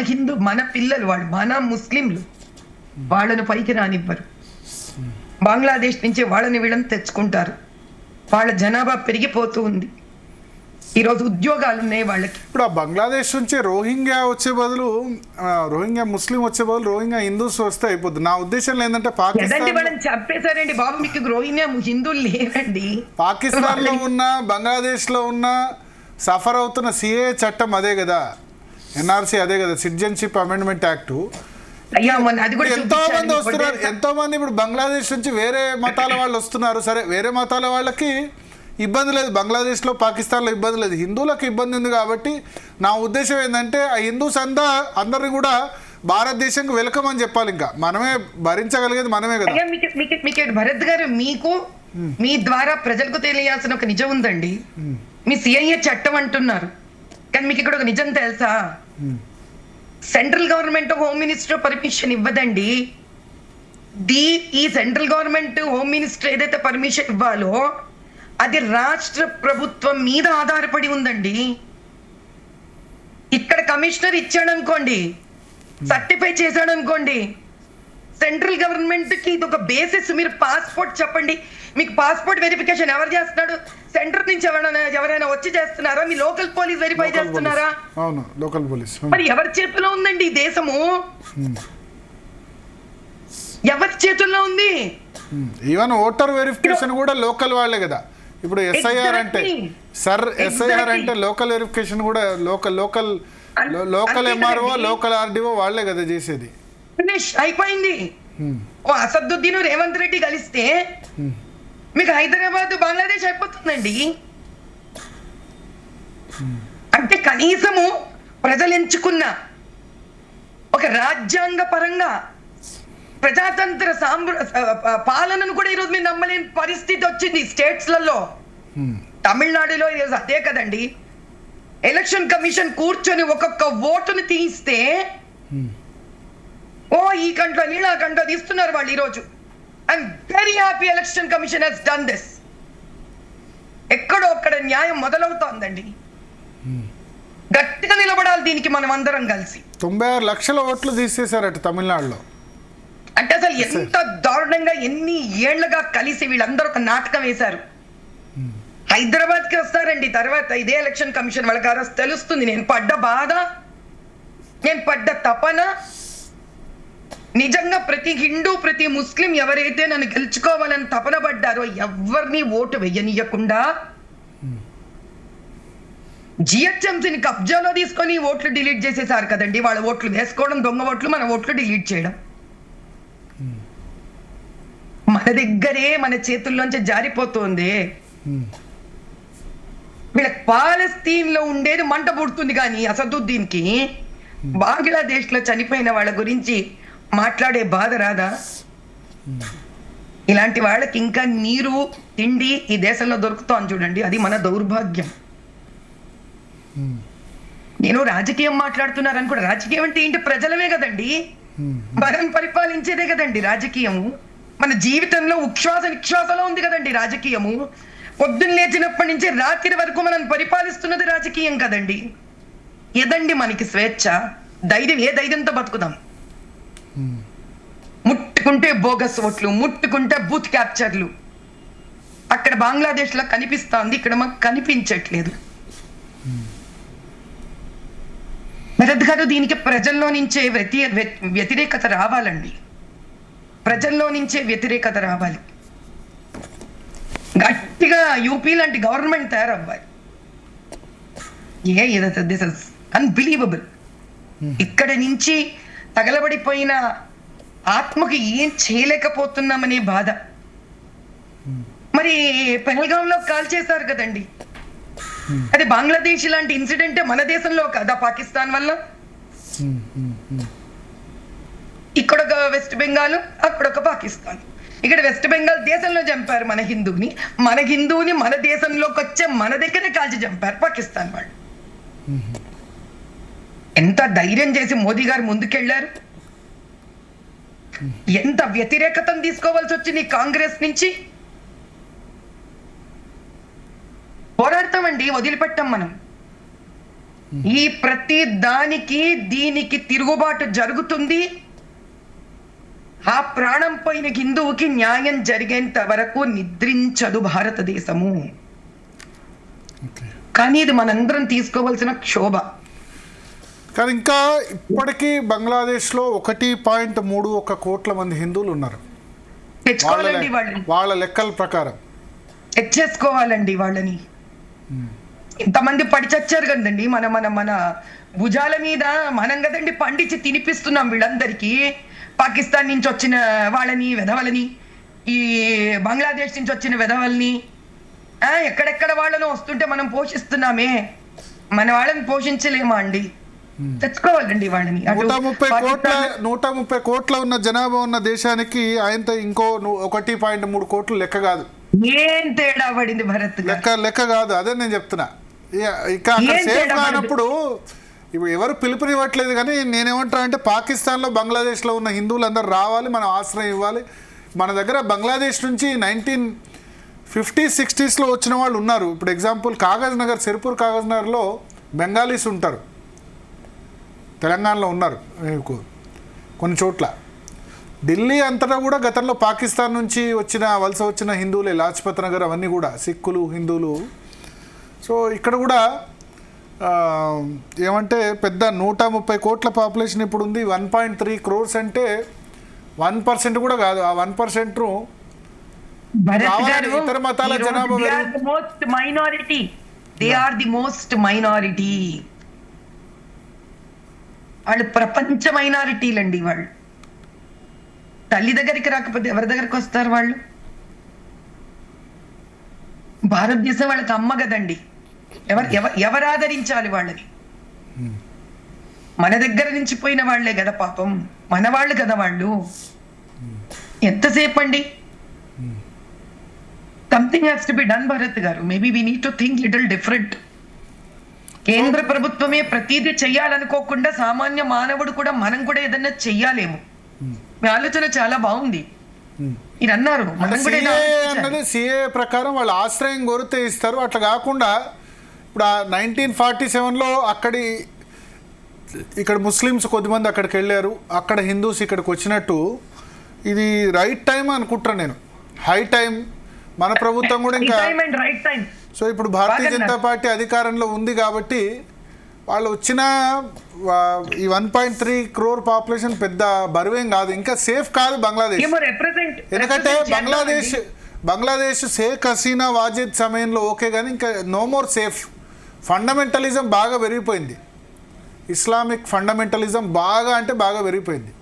మన పిల్లలు వాళ్ళు, మన ముస్లింలు. వాళ్ళను పైకి రానివ్వరు. బంగ్లాదేశ్ నుంచి వాళ్ళని వీళ్ళని తెచ్చుకుంటారు. వాళ్ళ జనాభా పెరిగిపోతూ ఉంది. ఈరోజు ఉద్యోగాలు ఉన్నాయి వాళ్ళకి. ఇప్పుడు ఆ బంగ్లాదేశ్ నుంచి రోహింగ్యా వచ్చే బదులు, రోహింగ్యా ముస్లిం వచ్చే బదులు రోహింగ్యా హిందూస్ వస్తే అయిపోద్ది. నా ఉద్దేశం ఏంటంటే పాకిస్తాన్ వాళ్ళని చెప్పేశారండి బాబు, మీకు రోహింగ్యా హిందువులు లేరండి. పాకిస్తాన్ లో ఉన్న, బంగ్లాదేశ్ లో ఉన్న సఫర్ అవుతున్న సిఏ చట్టం అదే కదా, ఎన్ఆర్సీ అదే కదా, సిటిజన్షిప్ అమెండ్మెంట్ యాక్ట్. ఎంతో మంది వస్తున్నారు, ఎంతో మంది ఇప్పుడు బంగ్లాదేశ్ నుంచి వేరే మతాల వాళ్ళు వస్తున్నారు. సరే, వేరే మతాల వాళ్ళకి ఇబ్బంది లేదు, బంగ్లాదేశ్లో పాకిస్తాన్లో ఇబ్బంది లేదు, హిందువులకు ఇబ్బంది ఉంది. కాబట్టి నా ఉద్దేశం ఏంటంటే ఆ హిందూస్ అందరినీ కూడా భారతదేశంకి వెల్కమ్ అని చెప్పాలి. ఇంకా మనమే భరించగలిగేది మనమే కదా. భరత్ గారు, మీకు మీ ద్వారా ప్రజలకు తెలియాల్సిన ఒక నిజం ఉందండి. మీ సిఐఏ చట్టం అంటున్నారు, కానీ మీకు ఇక్కడ ఒక నిజం తెలుసా? Central government home minister permission ఇవ్వదండి. ఈ సెంట్రల్ గవర్నమెంట్ హోమ్ మినిస్టర్ ఏదైతే పర్మిషన్ ఇవ్వాలో అది రాష్ట్ర ప్రభుత్వం మీద ఆధారపడి ఉందండి. ఇక్కడ కమిషనర్ ఇచ్చాడు అనుకోండి, సర్టిఫై చేశాడు అనుకోండి, సెంట్రల్ గవర్నమెంట్ కి ఇది ఒక బేసిస్. మీరు పాస్పోర్ట్ చెప్పండి, మీకు పాస్పోర్ట్ వెరిఫికేషన్ ఎవరు చేస్తున్నాడు? సెంటర్ నుంచి ఎవరైనా వచ్చి చేస్తున్నారా? మీ లోకల్ పోలీస్ వెరిఫై చేస్తున్నారా? అవును, లోకల్ పోలీస్. మరి ఎవరి చేతిలో ఉందండి ఈ దేశము? ఎవరి చేతుల్లో ఉంది? ఈవెన్ ఓటర్ వెరిఫికేషన్ కూడా లోకల్ వాళ్ళే కదా. ఇప్పుడు ఎస్ఐఆర్ అంటే ఎస్ఐఆర్ అంటే లోకల్ వెరిఫికేషన్ కూడా లోకల్ ఎంఆర్ఓ లోకల్ ఆర్డీఓ వాళ్ళే కదా చేసేది. ఫినిష్ అయిపోయింది. ఓ అసదుద్దీన్ రేవంత్ రెడ్డి కలిస్తే మీకు హైదరాబాద్ బంగ్లాదేశ్ అయిపోతుందండి. అంటే కనీసము ప్రజలు ఎంచుకున్న ఒక రాజ్యాంగ పరంగా ప్రజాతంత్ర పాలనను కూడా ఈరోజు మీరు నమ్మలేని పరిస్థితి వచ్చింది స్టేట్స్లలో. తమిళనాడులో ఈరోజు అదే కదండి. ఎలక్షన్ కమిషన్ కూర్చొని ఒక్కొక్క ఓటును తీస్తే ఓ ఈ కంట్లో నీళ్ళు ఆ కంట్లో తీస్తున్నారు వాళ్ళు ఈరోజు. I'm very happy election commission has done this. ఎక్కడో ఒక్కడ న్యాయం మొదలవుతోందండి. గట్టిగా నిలబడాలి దీనికి మనం అందరం కలిసి. 96 లక్షల ఓట్లు తీసేశారట తమిళనాడులో. అంటే అసలు ఎంత దారుణంగా ఎన్ని ఏళ్లుగా కలిసి వీళ్ళందరూ ఒక నాటకం వేశారు. హైదరాబాద్ కి వస్తారండి తర్వాత ఇదే ఎలక్షన్ కమిషన్ వాళ్ళకి ఆ రోజు తెలుస్తుంది నేను పడ్డ బాధ, నేను పడ్డ తపన. నిజంగా ప్రతి హిందూ ప్రతి ముస్లిం ఎవరైతే నన్ను గెలుచుకోవాలని తపన పడ్డారో ఎవరిని ఓటు వెయ్యనీయకుండా జిహెచ్ఎంసీని కబ్జాలో తీసుకొని ఓట్లు డిలీట్ చేసేసారు కదండి. వాళ్ళ ఓట్లు వేసుకోవడం, దొంగ ఓట్లు, మన ఓట్లు డిలీట్ చేయడం మన దగ్గరే మన చేతుల్లోంచి జారిపోతుంది. వీళ్ళకి పాలస్తీన్ లో ఉండేది మంట పుడుతుంది కానీ అసదుద్దీన్ కి బంగ్లాదేశ్ లో చనిపోయిన వాళ్ళ గురించి మాట్లాడే బాధ రాదా? ఇలాంటి వాళ్ళకి ఇంకా నీరు తిండి ఈ దేశంలో దొరుకుతాం చూడండి, అది మన దౌర్భాగ్యం. నేను రాజకీయం మాట్లాడుతున్నారని కూడా, రాజకీయం అంటే ఏంటి? ప్రజలమే కదండి, మనం పరిపాలించేదే కదండి రాజకీయము. మన జీవితంలో ఉచ్ఛ్వాస నిశ్వాసలో ఉంది కదండి రాజకీయము. పొద్దున్న లేచినప్పటి నుంచి రాత్రి వరకు మనం పరిపాలిస్తున్నది రాజకీయం కదండి. ఏదండి మనకి స్వేచ్ఛ, ధైర్యం? ఏ ధైర్యంతో బతుకుదాం? ముట్టుకుంటే బోగస్ ఓట్లు, ముట్టుకుంటే బూత్ క్యాప్చర్లు. అక్కడ బంగ్లాదేశ్ లో కనిపిస్తోంది, ఇక్కడ మాకు కనిపించట్లేదు. భరత్ గారు, దీనికి ప్రజల్లో నుంచే వ్యతిరేకత రావాలండి. ప్రజల్లో నుంచే వ్యతిరేకత రావాలి. గట్టిగా యూపీ లాంటి గవర్నమెంట్ తయారవ్వాలి. This is unbelievable. ఇక్కడ నుంచి తగలబడిపోయిన ఆత్మకి ఏం చేయలేకపోతున్నామనే బాధ. మరి పెహల్గాంలో కాల్ చేశారు కదండి, అది బంగ్లాదేశ్ లాంటి ఇన్సిడెంటే మన దేశంలో కదా, పాకిస్తాన్ వల్ల. ఇక్కడ ఒక వెస్ట్ బెంగాల్, అక్కడ ఒక పాకిస్తాన్. ఇక్కడ వెస్ట్ బెంగాల్ దేశంలో చంపారు మన హిందువుని, మన దేశంలోకి వచ్చే మన దగ్గరే కాల్చి చంపారు పాకిస్తాన్ వాళ్ళు. ఎంత ధైర్యం చేసి మోదీ గారు ముందుకెళ్లారు, ఎంత వ్యతిరేకతను తీసుకోవాల్సి వచ్చింది కాంగ్రెస్ నుంచి. పోరాడతామండి, వదిలిపెట్టాం మనం. ఈ ప్రతి దానికి దీనికి తిరుగుబాటు జరుగుతుంది. ఆ ప్రాణం పోయిన హిందువుకి న్యాయం జరిగేంత వరకు నిద్రించదు భారతదేశము. కానీ ఇది మనందరం తీసుకోవాల్సిన క్షోభ. కానీ ఇంకా ఇప్పటికీ బంగ్లాదేశ్లో 1.31 కోట్ల మంది హిందువులు ఉన్నారు. తెచ్చుకోవాలండి వాళ్ళని, వాళ్ళ లెక్కల ప్రకారం తెచ్చేసుకోవాలండి వాళ్ళని. ఇంతమంది పడి చచ్చారు కదండి, మన మన మన భుజాల మీద మనం కదండి పండించి తినిపిస్తున్నాం వీళ్ళందరికీ. పాకిస్తాన్ నుంచి వచ్చిన వాళ్ళని, వెధవలని, ఈ బంగ్లాదేశ్ నుంచి వచ్చిన వెధవల్ని, ఎక్కడెక్కడ వాళ్ళను వస్తుంటే మనం పోషిస్తున్నామే. మన వాళ్ళని పోషించలేమా అండి? తెచ్చుకోవాలండి వాళ్ళని. 130 కోట్ల ఉన్న జనాభా ఉన్న దేశానికి ఆయనతో ఇంకో 1.3 కోట్లు లెక్క కాదు. ఏం తేడా పడింది భరత్? లెక్క కాదు, అదే నేను చెప్తున్నా. ఇక అక్కడ సేఫ్ కానప్పుడు ఇప్పుడు ఎవరు పిలుపునివ్వట్లేదు, కానీ నేనేమంటా అంటే పాకిస్తాన్లో బంగ్లాదేశ్లో ఉన్న హిందువులందరూ రావాలి, మనం ఆశ్రయం ఇవ్వాలి. మన దగ్గర బంగ్లాదేశ్ నుంచి 1950s 60sలో వచ్చిన వాళ్ళు ఉన్నారు. ఇప్పుడు ఎగ్జాంపుల్ కాగజ్ నగర్, సిర్పూర్ కాగజ్ నగర్లో బెంగాలీస్ ఉంటారు, తెలంగాణలో ఉన్నారు కొన్ని చోట్ల. ఢిల్లీ అంతటా కూడా గతంలో పాకిస్తాన్ నుంచి వలస వచ్చిన హిందువులే, లాజ్పత్ నగర్ అవన్నీ కూడా సిక్కులు, హిందువులు. సో ఇక్కడ కూడా ఏమంటే పెద్ద 130 కోట్ల పాపులేషన్ ఇప్పుడు ఉంది. 1.3 crores అంటే 1% కూడా కాదు. ఆ 1% ఇతర మతాల జనాభా మైనారిటీ. వాళ్ళు ప్రపంచ మైనారిటీలండి. వాళ్ళు తల్లి దగ్గరికి రాకపోతే ఎవరి దగ్గరికి వస్తారు? వాళ్ళు భారతదేశం వాళ్ళకి అమ్మ కదండి. ఎవరు ఆదరించాలి వాళ్ళని? మన దగ్గర నుంచి పోయిన వాళ్లే కదా పాపం, మన వాళ్ళు కదా వాళ్ళు. ఎంతసేపు అండి? Something has to be done Bharat గారు. Maybe we need to think little different. కేంద్ర ప్రభుత్వమే ప్రతిదీ చెయ్యాలనుకోకుండా సామాన్య మానవుడు కూడా మనం కూడా ఏదన్నా చెయ్యాలేమో. మీ ఆలోచన చాలా బాగుంది. మీరు అన్నారు అన్నది సిఏ ప్రకారం వాళ్ళు ఆశ్రయం కోరితే ఇస్తారు. అట్లా కాకుండా ఇప్పుడు 1947లో ఇక్కడ ముస్లిమ్స్ కొద్దిమంది అక్కడికి వెళ్ళారు, అక్కడ హిందూస్ ఇక్కడికి వచ్చినట్టు ఇది రైట్ టైం అనుకుంటున్నాను నేను. High time. మన ప్రభుత్వం కూడా ఇంకా సో ఇప్పుడు భారతీయ జనతా పార్టీ అధికారంలో ఉంది కాబట్టి వాళ్ళు వచ్చిన ఈ 1.3 crore పాపులేషన్ పెద్ద బరువేం కాదు. ఇంకా సేఫ్ కాదు బంగ్లాదేశ్. ఎందుకంటే బంగ్లాదేశ్ షేక్ హసీనా వాజిద్ సమయంలో ఓకే, కానీ ఇంకా నో మోర్ సేఫ్. ఫండమెంటలిజం బాగా పెరిగిపోయింది. ఇస్లామిక్ ఫండమెంటలిజం బాగా పెరిగిపోయింది.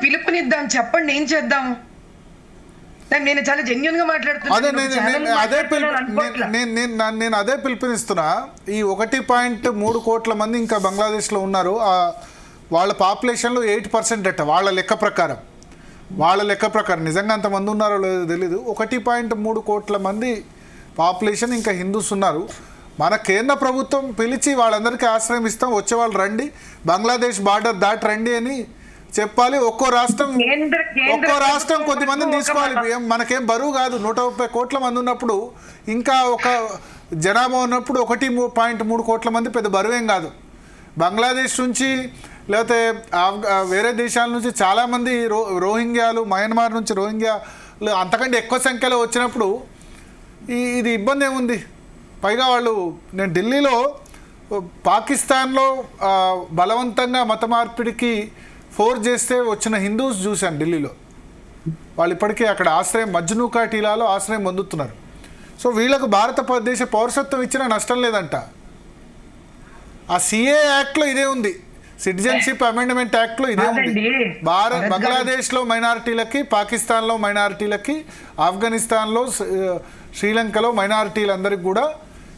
పిలుపునిద్దాం, చెప్పండి ఏం చేద్దాము. నేను చాలా జెన్యూన్ గా మాట్లాడుతున్నాను. నేను అదే పిలుపునిస్తున్నా. ఈ 1.3 కోట్ల మంది ఇంకా బంగ్లాదేశ్లో ఉన్నారు. వాళ్ళ పాపులేషన్లో 8% అట్ట వాళ్ళ లెక్క ప్రకారం. నిజంగా అంతమంది ఉన్నారో లేదో తెలీదు. 1.3 కోట్ల మంది పాపులేషన్ ఇంకా హిందూస్ ఉన్నారు. మన కేంద్ర ప్రభుత్వం పిలిచి వాళ్ళందరికీ ఆశ్రయం ఇస్తాం, వచ్చేవాళ్ళు రండి, బంగ్లాదేశ్ బార్డర్ దాటి రండి అని చెప్పాలి. ఒక్కో రాష్ట్రం కొద్దిమందిని తీసుకోవాలి. మనకేం బరువు కాదు. 130 కోట్ల మంది ఉన్నప్పుడు, ఇంకా ఒక జనాభా ఉన్నప్పుడు 1.3 కోట్ల మంది పెద్ద బరువేం కాదు. బంగ్లాదేశ్ నుంచి లేకపోతే వేరే దేశాల నుంచి చాలామంది రోహింగ్యాలు, మయన్మార్ నుంచి రోహింగ్యాలు అంతకంటే ఎక్కువ సంఖ్యలో వచ్చినప్పుడు ఇది ఇబ్బంది ఏముంది? పైగా నేను ఢిల్లీలో పాకిస్తాన్లో బలవంతంగా మత మార్పిడికి ఫోర్స్ చేస్తే వచ్చిన హిందూస్ చూశాను ఢిల్లీలో. వాళ్ళు ఇప్పటికీ అక్కడ ఆశ్రయం, మజ్నూకా టీలాలో ఆశ్రయం పొందుతున్నారు. సో వీళ్ళకు భారతదేశ పౌరసత్వం ఇచ్చినా నష్టం లేదంట. ఆ సిఏ యాక్ట్లో ఇదే ఉంది, సిటిజన్షిప్ అమెండ్మెంట్ యాక్ట్లో ఇదే ఉంది. బంగ్లాదేశ్లో మైనారిటీలకి, పాకిస్తాన్లో మైనారిటీలకి, ఆఫ్ఘనిస్తాన్లో, శ్రీలంకలో మైనారిటీలందరికీ కూడా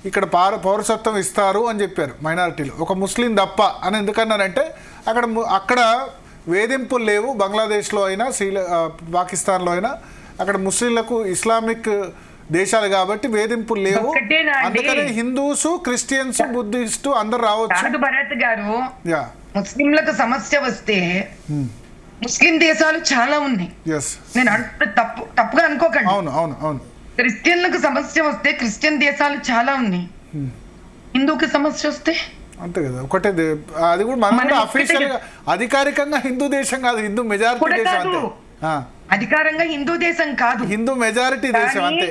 ఇక్కడ పౌరసత్వం ఇస్తారు అని చెప్పారు మైనారిటీలు, ఒక ముస్లిం తప్ప. అని ఎందుకన్నారంటే అక్కడ వేధింపులు లేవు. బంగ్లాదేశ్లో అయినా పాకిస్తాన్లో అయినా అక్కడ ముస్లింలకు ఇస్లామిక్ దేశాలు కాబట్టి వేధింపులు లేవు. అందుకని హిందూస్, క్రిస్టియన్స్, బుద్ధిస్టు అందరు రావచ్చు. భరత్ గారు, ముస్లింలకు సమస్య వస్తే ముస్లిం దేశాలు చాలా ఉన్నాయి. నేను తప్పుగా అనుకోకండి. అవును. క్రిస్టియన్లకు సమస్య వస్తే క్రిస్టియన్ దేశాలు చాలా ఉన్నాయి. హిందూకి సమస్య వస్తే అంతే కదా, ఒకటే. అది కూడా మన అఫీషియల్ గా అధికారికంగా హిందూ దేశం కాదు, హిందూ మెజారిటీ దేశం అంతే. అధికారంగా హిందూ దేశం కాదు, హిందూ మెజారిటీ దేశం అంతే.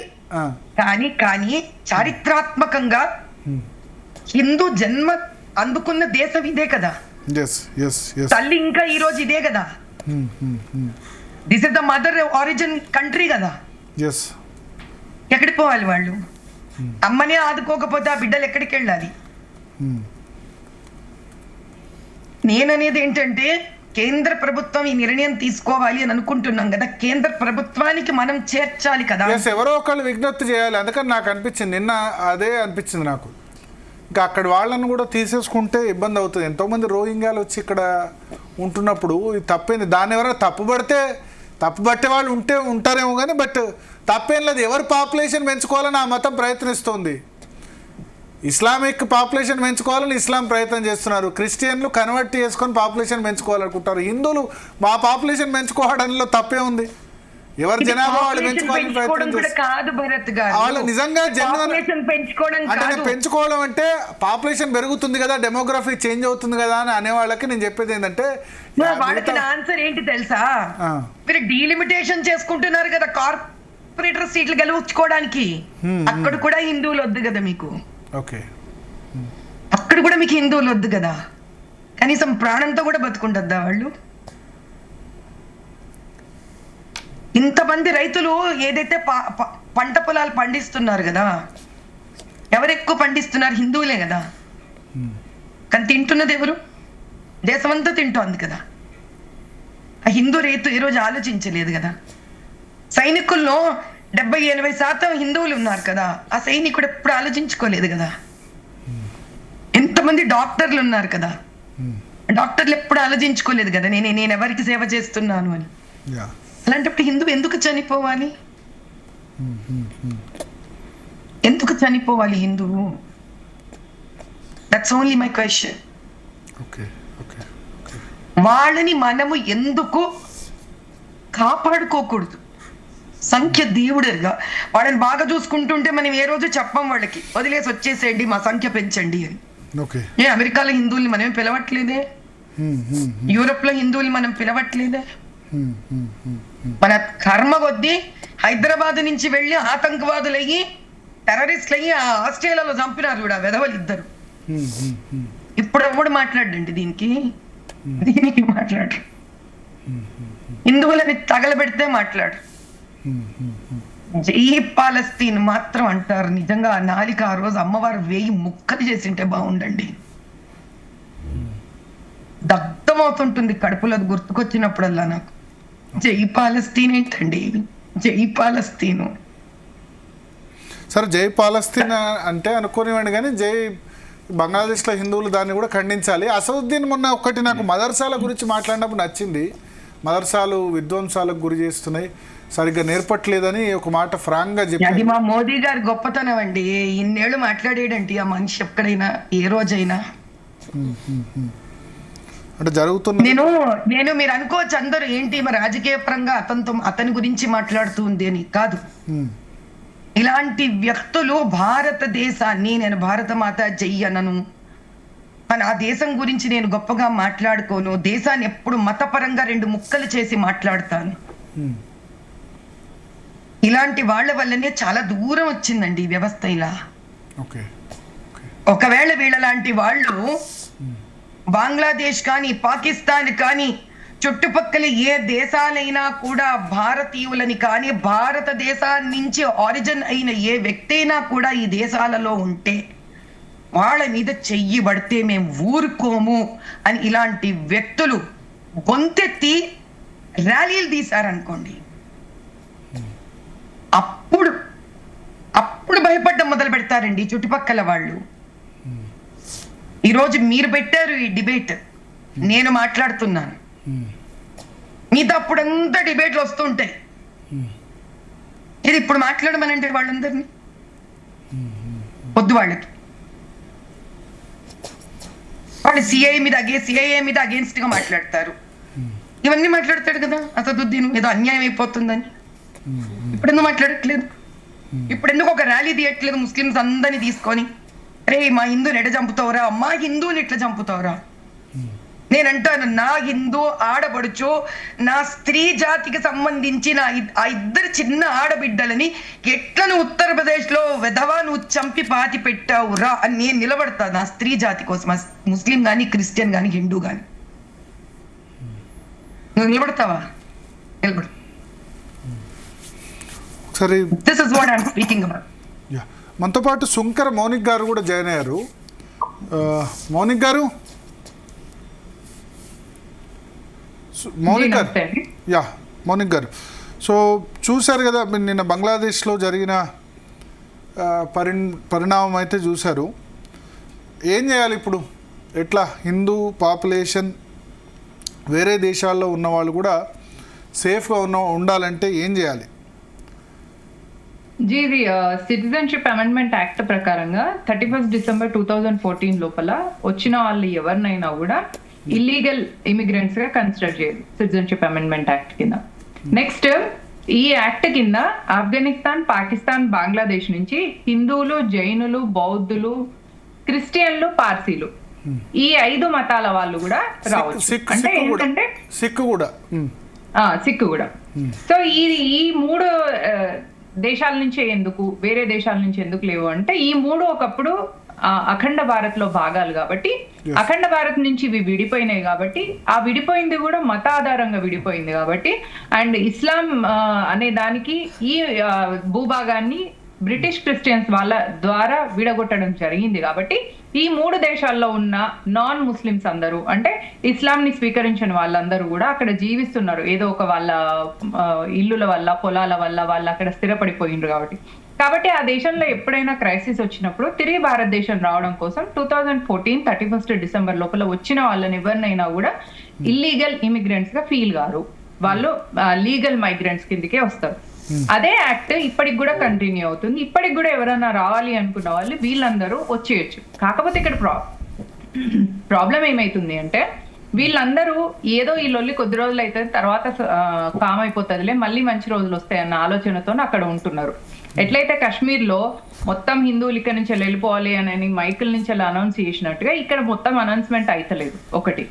కానీ చారిత్రాత్మకంగా హిందూ జన్మ అందుకున్న దేశం ఇదే కదా. తల్లి ఇంకా ఈ రోజు ఇదే కదా. This is the mother origin country కదా. ఎక్కడికి పోవాలి వాళ్ళు? అమ్మనే ఆదుకోకపోతే ఆ బిడ్డలు ఎక్కడికి వెళ్ళాలి? నేననేది ఏంటంటే, కేంద్ర ప్రభుత్వం ఈ నిర్ణయం తీసుకోవాలి అని అనుకుంటున్నాం కదా, కేంద్ర ప్రభుత్వానికి మనం చేర్చాలి కదా. ఎవరో ఒకళ్ళు విజ్ఞప్తి చేయాలి. అందుకని నాకు అనిపించింది, నిన్న అదే అనిపించింది నాకు. ఇంకా అక్కడ వాళ్ళని కూడా తీసేసుకుంటే ఇబ్బంది అవుతుంది. ఎంతోమంది రోహింగ్యాలు వచ్చి ఇక్కడ ఉంటున్నప్పుడు ఇది తప్పేంది? దాన్ని ఎవరైనా తప్పుబట్టే వాళ్ళు ఉంటారేమో కానీ, బట్ తప్పేం లేదు. ఎవరు పాపులేషన్ పెంచుకోవాలని ఆ మతం ప్రయత్నిస్తోంది. ఇస్లామిక్ పాపులేషన్ పెంచుకోవాలని ఇస్లాం ప్రయత్నం చేస్తున్నారు, క్రిస్టియన్లు కన్వర్ట్ చేసుకొని పాపులేషన్ పెంచుకోవాలనుకుంటారు, హిందువులు మా పాపులేషన్ పెంచుకోవడంలో తప్పే ఉంది. ఎవరి జనాభా వాళ్ళు పెంచుకోవాలని ప్రయత్నం చేస్తారు. కాదు భరత్ గారు, వాళ్ళు నిజంగా పెంచుకోవడం అంటే పెంచుకోవడం అంటే పాపులేషన్ పెరుగుతుంది కదా, డెమోగ్రఫీ చేంజ్ అవుతుంది కదా అని అనే వాళ్ళకి నేను చెప్పేది ఏంటంటే వాళ్ళకి ఆన్సర్ ఏంటి తెలుసా? మీరు డీలిమిటేషన్ చేసుకుంటున్నారు కదా కార్పొరేటర్ సీట్లు గెలుచుకోవడానికి, అక్కడ కూడా హిందువులు వద్దు కదా మీకు. ఓకే, అక్కడ కూడా మీకు హిందువులు వద్దు కదా, కనీసం ప్రాణంతో కూడా బతుకుంటుందా వాళ్ళు? ఇంతమంది రైతులు ఏదైతే పంట పొలాలు పండిస్తున్నారు కదా, ఎవరు ఎక్కువ పండిస్తున్నారు? హిందువులే కదా. కానీ తింటున్నది ఎవరు? దేశమంతా తింటోంది కదా. ఆ హిందూ రైతు ఈ రోజు ఆలోచించలేదు కదా. సైనికుల్లో 70-80% హిందువులు ఉన్నారు కదా, ఆ సైనికుడు ఎప్పుడు ఆలోచించుకోలేదు కదా. ఎంతమంది డాక్టర్లు ఉన్నారు కదా, డాక్టర్లు ఎప్పుడు ఆలోచించుకోలేదు కదా నేను ఎవరికి సేవ చేస్తున్నాను అని. అలాంటప్పుడు హిందువు ఎందుకు చనిపోవాలి? ఎందుకు చనిపోవాలి హిందువు? That's only my question. వాళ్ళని మనము ఎందుకు కాపాడుకోకూడదు? సంఖ్య దేవుడుగా వాళ్ళని బాగా చూసుకుంటుంటే మనం ఏ రోజు చెప్పం వాళ్ళకి వదిలేసి వచ్చేసేయండి, మా సంఖ్య పెంచండి అని. అమెరికాలో హిందువుల్ని మనమే పిలవట్లేదే, యూరోప్ లో హిందువుల్ని మనం పిలవట్లేదే. మన కర్మ కొద్దీ హైదరాబాద్ నుంచి వెళ్ళి ఆతంకవాదులు అయ్యి టెర్రరిస్టులు అయ్యి ఆస్ట్రేలియాలో చంపినారు కూడా వెధవలు ఇద్దరు. ఇప్పుడు ఎవడు మాట్లాడండి దీనికి మాట్లాడు. హిందువులని తగలబెడితే మాట్లాడు. జై పాలస్తీన్ మాత్రం అంటారు. నిజంగా ఆ నాలిక ఆ రోజు అమ్మవారు 1000 ముక్కలు చేసింటే బాగుండండి. దగ్ధమవుతుంటుంది కడుపులో గుర్తుకొచ్చినప్పుడల్లా నాకు. జై పాలస్తీన్ ఏంటండి? జై పాలస్తీను. సరే, జై పాలస్తీన్ అంటే అనుకోనివ్వండి, కానీ జై బంగ్లాదేశ్లో హిందువులు దాన్ని కూడా ఖండించాలి. అసదుద్దీన్ మొన్న ఒకటి నాకు మదర్సాల గురించి మాట్లాడినప్పుడు నచ్చింది. మదర్సాలు విధ్వంసాలకు గురి చేస్తున్నాయి, సరిగ్గా నేర్పట్లేదని ఒక మాట ఫ్రాంక్ గా చెప్పి. అది మా మోదీ గారి గొప్పతనం అండి. ఇన్నేళ్ళు మాట్లాడేడండి ఆ మనిషి ఎక్కడైనా ఏ రోజైనా. అంటే జరుగుతున్న నేను మీరు అనుకోవచ్చు అందరూ ఏంటి మరి రాజకీయ పరంగా అతని గురించి మాట్లాడుతుంది అని. కాదు, ఇలాంటి వ్యక్తులు భారతదేశాన్ని, నేను భారత మాత జై అనను, కానీ ఆ దేశం గురించి నేను గొప్పగా మాట్లాడుకోను, దేశాన్ని ఎప్పుడు మతపరంగా 2 ముక్కలు చేసి మాట్లాడతాను. ఇలాంటి వాళ్ళ వల్లనే చాలా దూరం వచ్చిందండి ఈ వ్యవస్థ ఇలా. ఒకవేళ వీళ్ళలాంటి వాళ్ళు బంగ్లాదేశ్ కానీ పాకిస్తాన్ కానీ చుట్టుపక్కల ఏ దేశాలైనా కూడా భారతీయులని కానీ భారతదేశాన్ని నుంచి ఆరిజిన్ అయిన ఏ వ్యక్తి అయినా కూడా ఈ దేశాలలో ఉంటే వాళ్ళ మీద చెయ్యి పడితే మేము ఊరుకోము అని ఇలాంటి వ్యక్తులు గొంతెత్తి ర్యాలీలు తీశారనుకోండి, అప్పుడు భయపడ్డం మొదలు పెడతారండి చుట్టుపక్కల వాళ్ళు. ఈరోజు మీరు పెట్టారు ఈ డిబేట్, నేను మాట్లాడుతున్నాను, మీతో అప్పుడంతా డిబేట్లు వస్తుంటాయి. ఇది ఇప్పుడు మాట్లాడమనంటే వాళ్ళందరినీ వద్దు. వాళ్ళు సిఐఏ మీద అగేన్స్ట్ గా మాట్లాడతారు. ఇవన్నీ మాట్లాడతాడు కదా అసదుద్దీన్, ఏదో అన్యాయం అయిపోతుందని. ఇప్పుడు ఎందుకు మాట్లాడట్లేదు? ఇప్పుడు ఎందుకు ఒక ర్యాలీ తీయట్లేదు ముస్లిమ్స్ అందరినీ తీసుకొని? అరే మా హిందూని ఎట్లా చంపుతావురా, మా హిందూని ఎట్లా చంపుతావురా? నేనంటాను, నా హిందూ ఆడబడుచు, నా స్త్రీ జాతికి సంబంధించి ఆ 2 చిన్న ఆడబిడ్డలని ఎట్లా నువ్వు ఉత్తరప్రదేశ్ లో వెధవా నువ్వు చంపి పాతి పెట్టావురా అని నేను నిలబడతా నా స్త్రీ జాతి కోసం. ముస్లిం గాని, క్రిస్టియన్ గాని, హిందూ గాని. నువ్వు నిలబడతావా? నిలబడు. This is what I'm speaking about. మనతో పాటు సుంకర మౌనిక్ గారు కూడా జాయిన్ అయ్యారు. మౌనిక్ గారు, మౌనిక్ గారు, సో చూశారు కదా నిన్న బంగ్లాదేశ్లో జరిగిన పరిణామం అయితే చూశారు. ఏం చేయాలి ఇప్పుడు? ఎట్లా హిందూ పాపులేషన్ వేరే దేశాల్లో ఉన్న వాళ్ళు కూడా సేఫ్గా ఉండాలంటే ఏం చేయాలి? ఇది సిటిజన్షిప్ అమెండ్మెంట్ యాక్ట్ ప్రకారంగా 31 డిసెంబర్ 2014 లోపల వచ్చిన వాళ్ళు ఎవరినైనా కూడా ఇల్లీగల్ ఇమిగ్రెంట్స్ గా కన్సిడర్ చేయదు సిటిజన్షిప్ అమెండ్మెంట్ యాక్ట్ కింద. నెక్స్ట్ ఈ యాక్ట్ కింద ఆఫ్ఘనిస్తాన్, పాకిస్తాన్, బంగ్లాదేశ్ నుంచి హిందువులు, జైనులు, బౌద్ధులు, క్రిస్టియన్లు, పార్సీలు ఈ 5 మతాల వాళ్ళు కూడా రావచ్చు. అంటే ఏంటంటే సిక్కు కూడా సిక్కు కూడా. సో ఈ 3 దేశాల నుంచే ఎందుకు, వేరే దేశాల నుంచి ఎందుకు లేవు అంటే ఈ 3 ఒకప్పుడు అఖండ భారత్ లో భాగాలు కాబట్టి అఖండ భారత్ నుంచి ఇవి విడిపోయినాయి కాబట్టి ఆ విడిపోయింది కూడా మత ఆధారంగా విడిపోయింది కాబట్టి అండ్ ఇస్లాం అనే దానికి ఈ భూభాగాన్ని బ్రిటిష్ క్రిస్టియన్స్ వాళ్ళ ద్వారా విడగొట్టడం జరిగింది కాబట్టి ఈ 3 దేశాల్లో ఉన్న నాన్ ముస్లిమ్స్ అందరూ అంటే ఇస్లాం ని స్వీకరించిన వాళ్ళందరూ కూడా అక్కడ జీవిస్తున్నారు. ఏదో ఒక వాళ్ళ ఇల్లుల వల్ల, పొలాల వల్ల వాళ్ళు అక్కడ స్థిరపడిపోయిండ్రు కాబట్టి ఆ దేశంలో ఎప్పుడైనా క్రైసిస్ వచ్చినప్పుడు తిరిగి భారతదేశం రావడం కోసం 2014 31 డిసెంబర్ లోపల వచ్చిన వాళ్ళని ఎవరినైనా కూడా ఇల్లీగల్ ఇమిగ్రెంట్స్ గా ఫీల్ గారు, వాళ్ళు లీగల్ మైగ్రెంట్స్ కిందకే వస్తారు. అదే యాక్ట్ ఇప్పటికి కూడా కంటిన్యూ అవుతుంది. ఇప్పటికి కూడా ఎవరైనా రావాలి అనుకున్న వాళ్ళు వీళ్ళందరూ వచ్చేయచ్చు. కాకపోతే ఇక్కడ ప్రాబ్లం ఏమైతుంది అంటే వీళ్ళందరూ ఏదో ఈ లొల్లి కొద్ది రోజులు అయితే తర్వాత కామ్ అయిపోతుందిలే, మళ్ళీ మంచి రోజులు వస్తాయన్న ఆలోచనతో అక్కడ ఉంటున్నారు. ఎట్లయితే కాశ్మీర్ లో మొత్తం హిందువులు ఇక్కడ నుంచి వెళ్ళిపోవాలి అని మైకుల నుంచి అనౌన్స్ చేసినట్టుగా ఇక్కడ మొత్తం అనౌన్స్మెంట్ అయితలేదు. ఒకటి.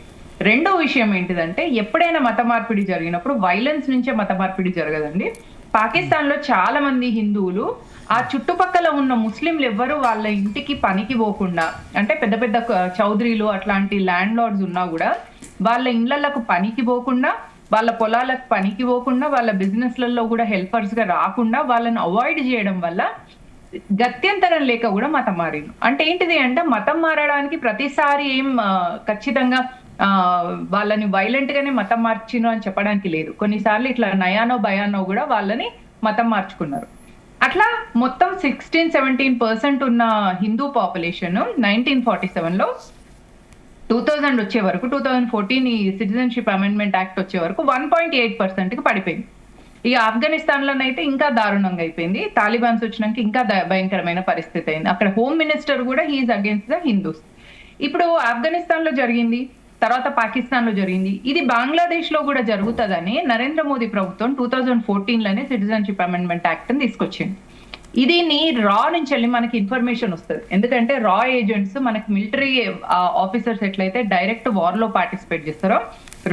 రెండో విషయం ఏంటిదంటే ఎప్పుడైనా మత మార్పిడి జరిగినప్పుడు వైలెన్స్ నుంచే మత మార్పిడి జరగదండి. పాకిస్తాన్ లో చాలా మంది హిందువులు ఆ చుట్టుపక్కల ఉన్న ముస్లింలు ఎవ్వరు వాళ్ళ ఇంటికి పనికి పోకుండా, అంటే పెద్ద పెద్ద చౌదరీలు అట్లాంటి ల్యాండ్ లార్డ్స్ ఉన్నా కూడా వాళ్ళ ఇళ్లకు పనికి పోకుండా, వాళ్ళ పొలాలకు పనికి పోకుండా, వాళ్ళ బిజినెస్లలో కూడా హెల్పర్స్ గా రాకుండా వాళ్ళని అవాయిడ్ చేయడం వల్ల గత్యంతరం లేక కూడా మతం మారింది. అంటే ఏంటిది అంటే మతం మారడానికి ప్రతిసారి ఏం ఖచ్చితంగా వాళ్ళని వైలెంట్ గానే మతం మార్చిను అని చెప్పడానికి లేదు. కొన్నిసార్లు ఇట్లా నయానో భయానో కూడా వాళ్ళని మతం మార్చుకున్నారు. అట్లా మొత్తం 16-17% ఉన్న హిందూ పాపులేషన్ 1947 లో 2000 వచ్చే వరకు 2014 ఈ సిటిజన్షిప్ అమెండ్మెంట్ యాక్ట్ వచ్చే వరకు 1.8% కి పడిపోయింది. ఇక ఆఫ్ఘనిస్తాన్ లోనైతే ఇంకా దారుణంగా అయిపోయింది. తాలిబాన్స్ వచ్చినాక ఇంకా భయంకరమైన పరిస్థితి అయింది. అక్కడ హోమ్ మినిస్టర్ కూడా హీఈస్ అగేన్స్ట్ ద హిందూస్. ఇప్పుడు ఆఫ్ఘనిస్తాన్ లో జరిగింది, తర్వాత పాకిస్తాన్ లో జరిగింది, ఇది బంగ్లాదేశ్ లో కూడా జరుగుతుందని నరేంద్ర మోదీ ప్రభుత్వం 2014 లోనే సిటిజన్షిప్ అమెండ్మెంట్ యాక్ట్ తీసుకొచ్చింది. ఇది రా నుంచి వెళ్ళి మనకి ఇన్ఫర్మేషన్ వస్తుంది. ఎందుకంటే రా ఏజెంట్స్ మనకి మిలిటరీ ఆఫీసర్స్ ఎట్లయితే డైరెక్ట్ వార్ లో పార్టిసిపేట్ చేస్తారో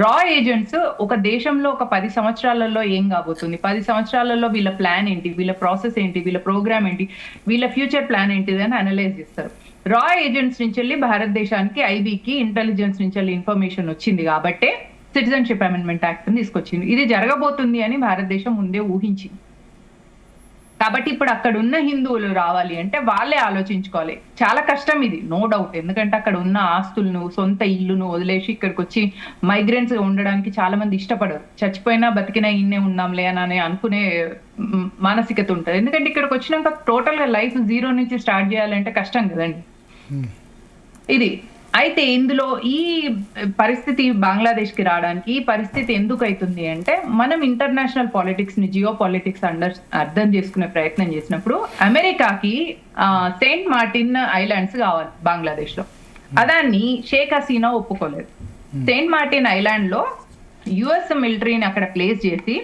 రా ఏజెంట్స్ ఒక దేశంలో ఒక 10 సంవత్సరాలలో ఏం కాబోతుంది, 10 సంవత్సరాలలో వీళ్ళ ప్లాన్ ఏంటి, వీళ్ళ ప్రాసెస్ ఏంటి, వీళ్ళ ప్రోగ్రామ్ ఏంటి, వీళ్ళ ఫ్యూచర్ ప్లాన్ ఏంటిది అని అనలైజ్ చేస్తారు. రా ఏజెంట్స్ నుంచి వెళ్ళి భారతదేశానికి ఐబీకి ఇంటెలిజెన్స్ నుంచి వెళ్ళి ఇన్ఫర్మేషన్ వచ్చింది కాబట్టే సిటిజన్షిప్ అమెండ్మెంట్ యాక్ట్ తీసుకొచ్చింది. ఇది జరగబోతుంది అని భారతదేశం ముందే ఊహించింది. కాబట్టి ఇప్పుడు అక్కడ ఉన్న హిందువులు రావాలి అంటే వాళ్ళే ఆలోచించుకోవాలి. చాలా కష్టం ఇది, నో డౌట్. ఎందుకంటే అక్కడ ఉన్న ఆస్తులను, సొంత ఇల్లును వదిలేసి ఇక్కడికి వచ్చి మైగ్రెంట్స్ గా ఉండడానికి చాలా మంది ఇష్టపడరు. చచ్చిపోయినా బతికినా ఇన్నే ఉన్నాంలే అని అనుకునే మానసికత ఉంటుంది. ఎందుకంటే ఇక్కడికి వచ్చినాక టోటల్ గా లైఫ్ 0 నుంచి స్టార్ట్ చేయాలంటే కష్టం కదండి. ఇది అయితే ఇందులో ఈ పరిస్థితి బంగ్లాదేశ్ కి రావడానికి ఈ పరిస్థితి ఎందుకు అవుతుంది అంటే మనం ఇంటర్నేషనల్ పాలిటిక్స్ ని, జియో పాలిటిక్స్ అర్థం చేసుకునే ప్రయత్నం చేసినప్పుడు అమెరికాకి సెయింట్ మార్టిన్ ఐలాండ్స్ కావాలి బంగ్లాదేశ్ లో. అదాన్ని షేక్ హసీనా ఒప్పుకోలేదు. సెయింట్ మార్టిన్ ఐలాండ్ లో యుఎస్ మిలిటరీని అక్కడ ప్లేస్ చేసి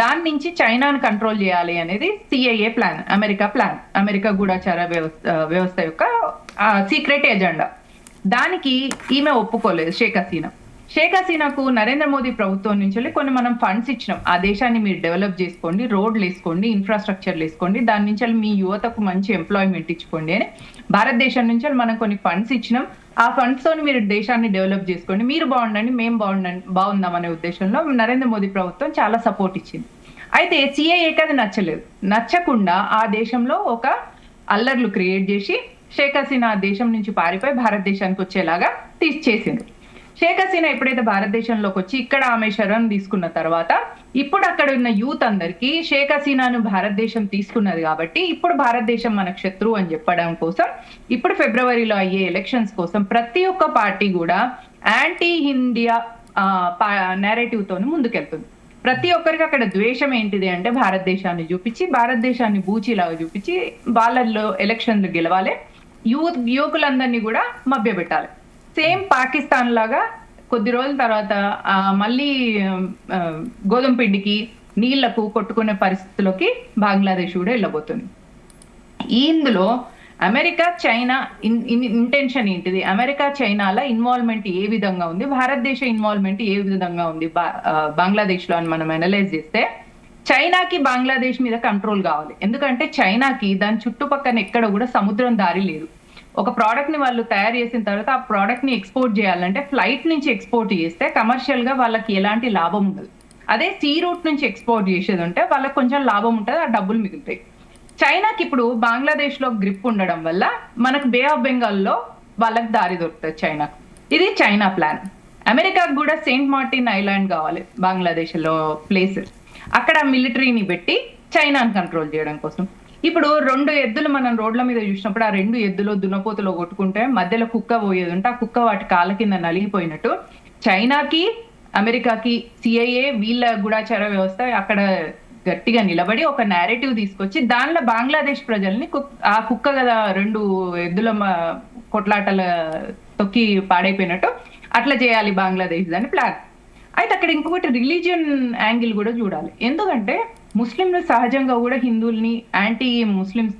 దాని నుంచి చైనాను కంట్రోల్ చేయాలి అనేది CIA plan, America plan, America గూఢచార వ్యవస్థ యొక్క సీక్రెట్ ఎజెండా. దానికి ఈమె ఒప్పుకోలేదు షేక్ హసీనా. షేక్ హసీనాకు నరేంద్ర మోదీ ప్రభుత్వం నుంచి కొన్ని మనం ఫండ్స్ ఇచ్చినాం, ఆ దేశాన్ని మీరు డెవలప్ చేసుకోండి, రోడ్లు వేసుకోండి, ఇన్ఫ్రాస్ట్రక్చర్లు వేసుకోండి, దాని నుంచి మీ యువతకు మంచి ఎంప్లాయ్మెంట్ ఇచ్చుకోండి అని భారతదేశం నుంచి మనం కొన్ని ఫండ్స్ ఇచ్చినాం. ఆ ఫండ్స్ తోని మీరు దేశాన్ని డెవలప్ చేసుకోండి, మీరు బాగుండండి, మేము బాగుందాం అనే ఉద్దేశంలో నరేంద్ర మోదీ ప్రభుత్వం చాలా సపోర్ట్ ఇచ్చింది. అయితే సిఐఏకి అది నచ్చలేదు. నచ్చకుండా ఆ దేశంలో ఒక అల్లర్లు క్రియేట్ చేసి షేక్ హసీనా దేశం నుంచి పారిపోయి భారతదేశానికి వచ్చేలాగా చేసిండ్రు. షేక్ హసీనా ఎప్పుడైతే భారతదేశంలోకి వచ్చి ఇక్కడ ఆమె శరణ్ తీసుకున్న తర్వాత ఇప్పుడు అక్కడ ఉన్న యూత్ అందరికీ షేక్ హసీనాను భారతదేశం తీసుకున్నది కాబట్టి ఇప్పుడు భారతదేశం మనకు శత్రువు అని చెప్పడం కోసం ఇప్పుడు ఫిబ్రవరిలో అయ్యే ఎలక్షన్స్ కోసం ప్రతి ఒక్క పార్టీ కూడా యాంటీ ఇండియా నేరేటివ్ తోని ముందుకెళ్తుంది. ప్రతి ఒక్కరికి అక్కడ ద్వేషం ఏంటిది అంటే భారతదేశాన్ని చూపించి, భారతదేశాన్ని బూచిలాగా చూపించి వాళ్ళల్లో ఎలక్షన్లు గెలవాలి, యువకులందరినీ కూడా మభ్యపెట్టాలి. సేమ్ పాకిస్తాన్ లాగా కొద్ది రోజుల తర్వాత మళ్ళీ గోధుమ పిండికి నీళ్లకు కొట్టుకునే పరిస్థితుల్లోకి బంగ్లాదేశ్ కూడా వెళ్ళబోతుంది. ఇందులో అమెరికా చైనా ఇంటెన్షన్ ఏంటిది, అమెరికా చైనాల ఇన్వాల్వ్మెంట్ ఏ విధంగా ఉంది, భారతదేశ ఇన్వాల్వ్మెంట్ ఏ విధంగా ఉంది బంగ్లాదేశ్ లో అని మనం అనలైజ్ చేస్తే, చైనాకి బంగ్లాదేశ్ మీద కంట్రోల్ కావాలి. ఎందుకంటే చైనాకి దాని చుట్టుపక్కల ఎక్కడ కూడా సముద్రం దారి లేదు. ఒక ప్రోడక్ట్ ని వాళ్ళు తయారు చేసిన తర్వాత ఆ ప్రోడక్ట్ ని ఎక్స్పోర్ట్ చేయాలంటే ఫ్లైట్ నుంచి ఎక్స్పోర్ట్ చేస్తే కమర్షియల్ గా వాళ్ళకి ఎలాంటి లాభం ఉండదు. అదే సీ రూట్ నుంచి ఎక్స్పోర్ట్ చేసేది ఉంటే వాళ్ళకి కొంచెం లాభం ఉంటుంది, ఆ డబ్బులు మిగులుతాయి. చైనాకి ఇప్పుడు బంగ్లాదేశ్ లో గ్రిప్ ఉండడం వల్ల మనకు బే ఆఫ్ బెంగాల్లో వాళ్ళకి దారి దొరుకుతుంది చైనాకు. ఇది చైనా ప్లాన్. అమెరికాకు కూడా సెయింట్ మార్టిన్ ఐలాండ్ కావాలి బంగ్లాదేశ్ లో ప్లేస్, అక్కడ మిలిటరీని పెట్టి చైనాని కంట్రోల్ చేయడం కోసం. ఇప్పుడు 2 ఎద్దులు మనం రోడ్ల మీద చూసినప్పుడు ఆ 2 ఎద్దులు దున్నపోతులో కొట్టుకుంటే మధ్యలో కుక్క పోయేది ఉంటే ఆ కుక్క వాటి కాళ్ళ కింద నలిగిపోయినట్టు చైనాకి అమెరికాకి సిఐఏ వీళ్ళ గూఢాచార వ్యవస్థ అక్కడ గట్టిగా నిలబడి ఒక నేరేటివ్ తీసుకొచ్చి దానిలో బంగ్లాదేశ్ ప్రజల్ని ఆ కుక్క కదా 2 ఎద్దుల కొట్లాటల తొక్కి పాడైపోయినట్టు అట్లా చేయాలి బంగ్లాదేశ్ దాని ప్లాన్. అయితే అక్కడ ఇంకొకటి రిలీజియన్ యాంగిల్ కూడా చూడాలి. ఎందుకంటే ముస్లింలు సహజంగా కూడా హిందువుల్ని యాంటీ ముస్లిమ్స్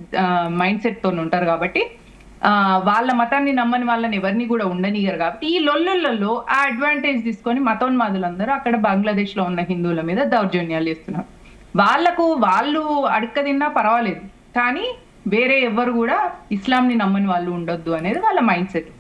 మైండ్ సెట్ తో ఉంటారు కాబట్టి వాళ్ళ మతాన్ని నమ్మని వాళ్ళని ఎవరిని కూడా ఉండనియరు కాబట్టి ఈ లొల్లులలో ఆ అడ్వాంటేజ్ తీసుకొని మతోన్మాదులందరూ అక్కడ బంగ్లాదేశ్ లో ఉన్న హిందువుల మీద దౌర్జన్యాలు చేస్తున్నారు. వాళ్ళు అడక్క తిన్నా పర్వాలేదు, కానీ వేరే ఎవరు కూడా ఇస్లాంని నమ్మని వాళ్ళు ఉండొద్దు అనేది వాళ్ళ మైండ్ సెట్.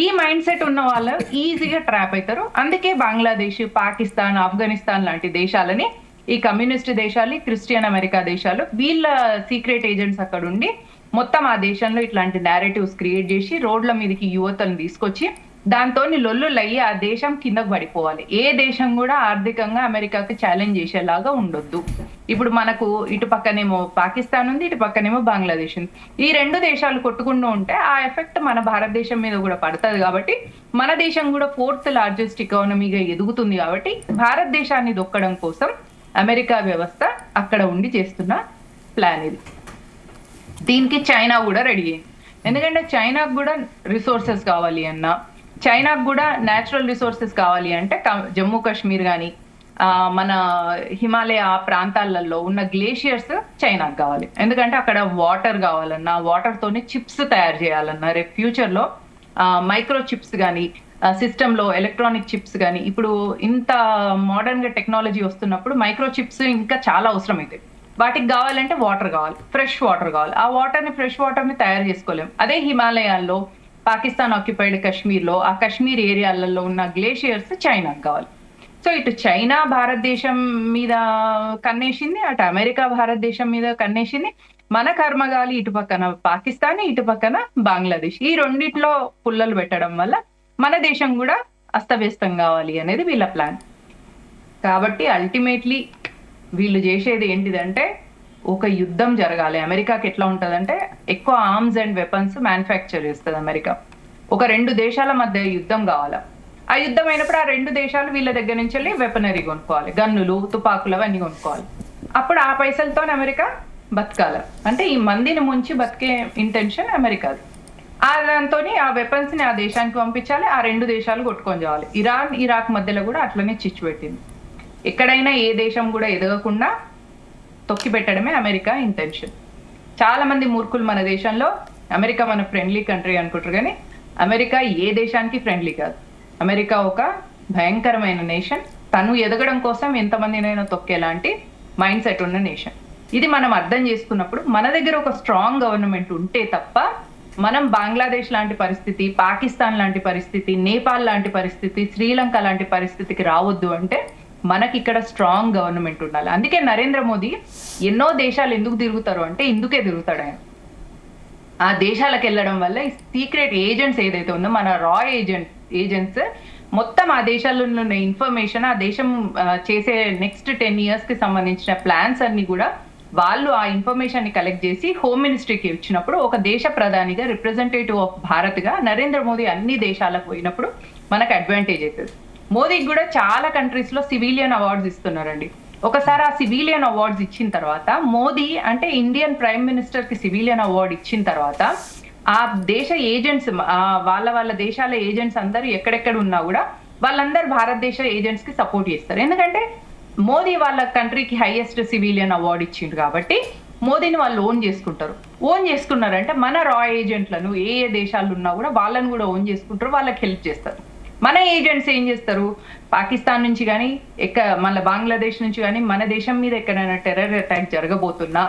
ఈ మైండ్ సెట్ ఉన్న వాళ్ళు ఈజీగా ట్రాప్ అవుతారు. అందుకే బంగ్లాదేశ్, పాకిస్తాన్, ఆఫ్ఘనిస్తాన్ లాంటి దేశాలని ఈ కమ్యూనిస్ట్ దేశాలు, క్రిస్టియన్ అమెరికా దేశాలు వీళ్ళ సీక్రెట్ ఏజెంట్స్ అక్కడ ఉండి మొత్తం ఆ దేశంలో ఇట్లాంటి నేరేటివ్స్ క్రియేట్ చేసి రోడ్ల మీదకి యువతను తీసుకొచ్చి దాంతో లొల్లులు అయ్యి ఆ దేశం కిందకు పడిపోవాలి. ఏ దేశం కూడా ఆర్థికంగా అమెరికాకి ఛాలెంజ్ చేసేలాగా ఉండొద్దు. ఇప్పుడు మనకు ఇటు పక్కనేమో పాకిస్తాన్ ఉంది, ఇటు పక్కనేమో బంగ్లాదేశ్ ఉంది. ఈ 2 దేశాలు కొట్టుకుంటూ ఉంటే ఆ ఎఫెక్ట్ మన భారతదేశం మీద కూడా పడుతుంది. కాబట్టి మన దేశం కూడా 4th లార్జెస్ట్ ఎకానమీగా ఎదుగుతుంది. కాబట్టి భారతదేశాన్ని దొక్కడం కోసం అమెరికా వ్యవస్థ అక్కడ ఉండి చేస్తున్న ప్లాన్ ఇది. దీనికి చైనా కూడా రెడీ అయింది. ఎందుకంటే చైనాకు కూడా రిసోర్సెస్ కావాలి అన్నా, చైనాకు కూడా న్యాచురల్ రిసోర్సెస్ కావాలి అంటే జమ్మూ కాశ్మీర్ కానీ మన హిమాలయ ప్రాంతాలలో ఉన్న గ్లేషియర్స్ చైనాకు కావాలి. ఎందుకంటే అక్కడ వాటర్ కావాలన్నా, వాటర్ తోనే చిప్స్ తయారు చేయాలన్నా, రేపు ఫ్యూచర్ లో మైక్రో చిప్స్ కానీ సిస్టమ్ లో ఎలక్ట్రానిక్ చిప్స్ కానీ, ఇప్పుడు ఇంత మోడర్న్ గా టెక్నాలజీ వస్తున్నప్పుడు మైక్రో చిప్స్ ఇంకా చాలా అవసరం అవుతాయి. వాటికి కావాలంటే వాటర్ కావాలి, ఫ్రెష్ వాటర్ కావాలి. ఆ వాటర్ ని ఫ్రెష్ వాటర్ ని తయారు చేసుకోలేం. అదే హిమాలయాల్లో, పాకిస్తాన్ ఆక్యుపైడ్ కాశ్మీర్ లో ఆ కాశ్మీర్ ఏరియాలలో ఉన్న గ్లేషియర్స్ చైనాకు కావాలి. సో ఇటు చైనా భారతదేశం మీద కన్నేసింది, అటు అమెరికా భారతదేశం మీద కన్నేసింది. మన కర్మగాలి ఇటు పక్కన పాకిస్తాన్, ఇటు పక్కన బంగ్లాదేశ్, ఈ రెండిట్లో పుల్లలు పెట్టడం వల్ల మన దేశం కూడా అస్తవ్యస్తం కావాలి అనేది వీళ్ళ ప్లాన్. కాబట్టి అల్టిమేట్లీ వీళ్ళు చేసేది ఏంటిదంటే ఒక యుద్ధం జరగాలి. అమెరికాకి ఎట్లా ఉంటుందంటే ఎక్కువ ఆర్మ్స్ అండ్ వెపన్స్ మ్యానుఫ్యాక్చర్ చేస్తుంది అమెరికా. ఒక 2 దేశాల మధ్య యుద్ధం కావాలా. ఆ యుద్ధం అయినప్పుడు ఆ 2 దేశాలు వీళ్ళ దగ్గర నుంచి వెళ్ళి వెపనరీ కొనుక్కోవాలి, గన్నులు, తుపాకులు అవన్నీ కొనుక్కోవాలి. అప్పుడు ఆ పైసలతో అమెరికా బతకాలి. అంటే ఈ మందిని ముంచి బతికే ఇంటెన్షన్ అమెరికాది. ఆ దాంతో ఆ వెపన్స్ ని ఆ దేశానికి పంపించాలి, ఆ 2 దేశాలు కొట్టుకొని చావాలి. ఇరాన్, ఇరాక్ మధ్యలో కూడా అట్లనే చిచ్చు పెట్టింది. ఎక్కడైనా ఏ దేశం కూడా ఎదగకుండా తొక్కి పెట్టడమే అమెరికా ఇంటెన్షన్. చాలా మంది మూర్ఖులు మన దేశంలో అమెరికా మన ఫ్రెండ్లీ కంట్రీ అనుకుంటారు, కానీ అమెరికా ఏ దేశానికి ఫ్రెండ్లీ కాదు. అమెరికా ఒక భయంకరమైన నేషన్. తను ఎదగడం కోసం ఎంతమందినైనా తొక్కేలాంటి మైండ్ సెట్ ఉన్న నేషన్. ఇది మనం అర్థం చేసుకున్నప్పుడు మన దగ్గర ఒక స్ట్రాంగ్ గవర్నమెంట్ ఉంటే తప్ప మనం బంగ్లాదేశ్ లాంటి పరిస్థితి, పాకిస్తాన్ లాంటి పరిస్థితి, నేపాల్ లాంటి పరిస్థితి, శ్రీలంక లాంటి పరిస్థితికి రావద్దు అంటే మనకి ఇక్కడ స్ట్రాంగ్ గవర్నమెంట్ ఉండాలి. అందుకే నరేంద్ర మోదీ ఎన్నో దేశాలు ఎందుకు తిరుగుతారు అంటే ఇందుకే తిరుగుతాడు ఆయన. ఆ దేశాలకు వెళ్ళడం వల్ల ఈ సీక్రెట్ ఏజెంట్స్ ఏదైతే ఉందో మన రా ఏజెంట్స్ మొత్తం ఆ దేశాల్లో ఉన్న ఇన్ఫర్మేషన్, ఆ దేశం చేసే నెక్స్ట్ 10 years కి సంబంధించిన ప్లాన్స్ అన్ని కూడా వాళ్ళు ఆ ఇన్ఫర్మేషన్ ని కలెక్ట్ చేసి హోమ్ మినిస్ట్రీకి ఇచ్చినప్పుడు ఒక దేశ ప్రధానిగా, రిప్రజెంటేటివ్ ఆఫ్ భారత్ గా నరేంద్ర మోదీ అన్ని దేశాలకు పోయినప్పుడు మనకు అడ్వాంటేజ్ అవుతుంది. మోదీకి కూడా చాలా కంట్రీస్ లో సివిలియన్ అవార్డ్స్ ఇస్తున్నారండి. ఒకసారి ఆ సివిలియన్ అవార్డ్స్ ఇచ్చిన తర్వాత మోదీ అంటే ఇండియన్ ప్రైమ్ మినిస్టర్ కి సివిలియన్ అవార్డ్ ఇచ్చిన తర్వాత ఆ దేశ ఏజెంట్స్ వాళ్ళ దేశాల ఏజెంట్స్ అందరూ ఎక్కడెక్కడ ఉన్నా కూడా వాళ్ళందరూ భారతదేశ ఏజెంట్స్ కి సపోర్ట్ చేస్తారు. ఎందుకంటే మోదీ వాళ్ళ కంట్రీకి హైయెస్ట్ సివిలియన్ అవార్డు ఇచ్చిండు కాబట్టి మోదీని వాళ్ళు ఓన్ చేసుకుంటారు. ఓన్ చేసుకున్నారంటే మన రా ఏజెంట్లను ఏ దేశాలు ఉన్నా కూడా వాళ్ళని కూడా ఓన్ చేసుకుంటారు, వాళ్ళకి హెల్ప్ చేస్తారు. మన ఏజెంట్స్ ఏం చేస్తారు, పాకిస్తాన్ నుంచి కానీ మళ్ళీ బంగ్లాదేశ్ నుంచి కానీ మన దేశం మీద ఎక్కడైనా టెర్రర్ అటాక్ జరగబోతున్నా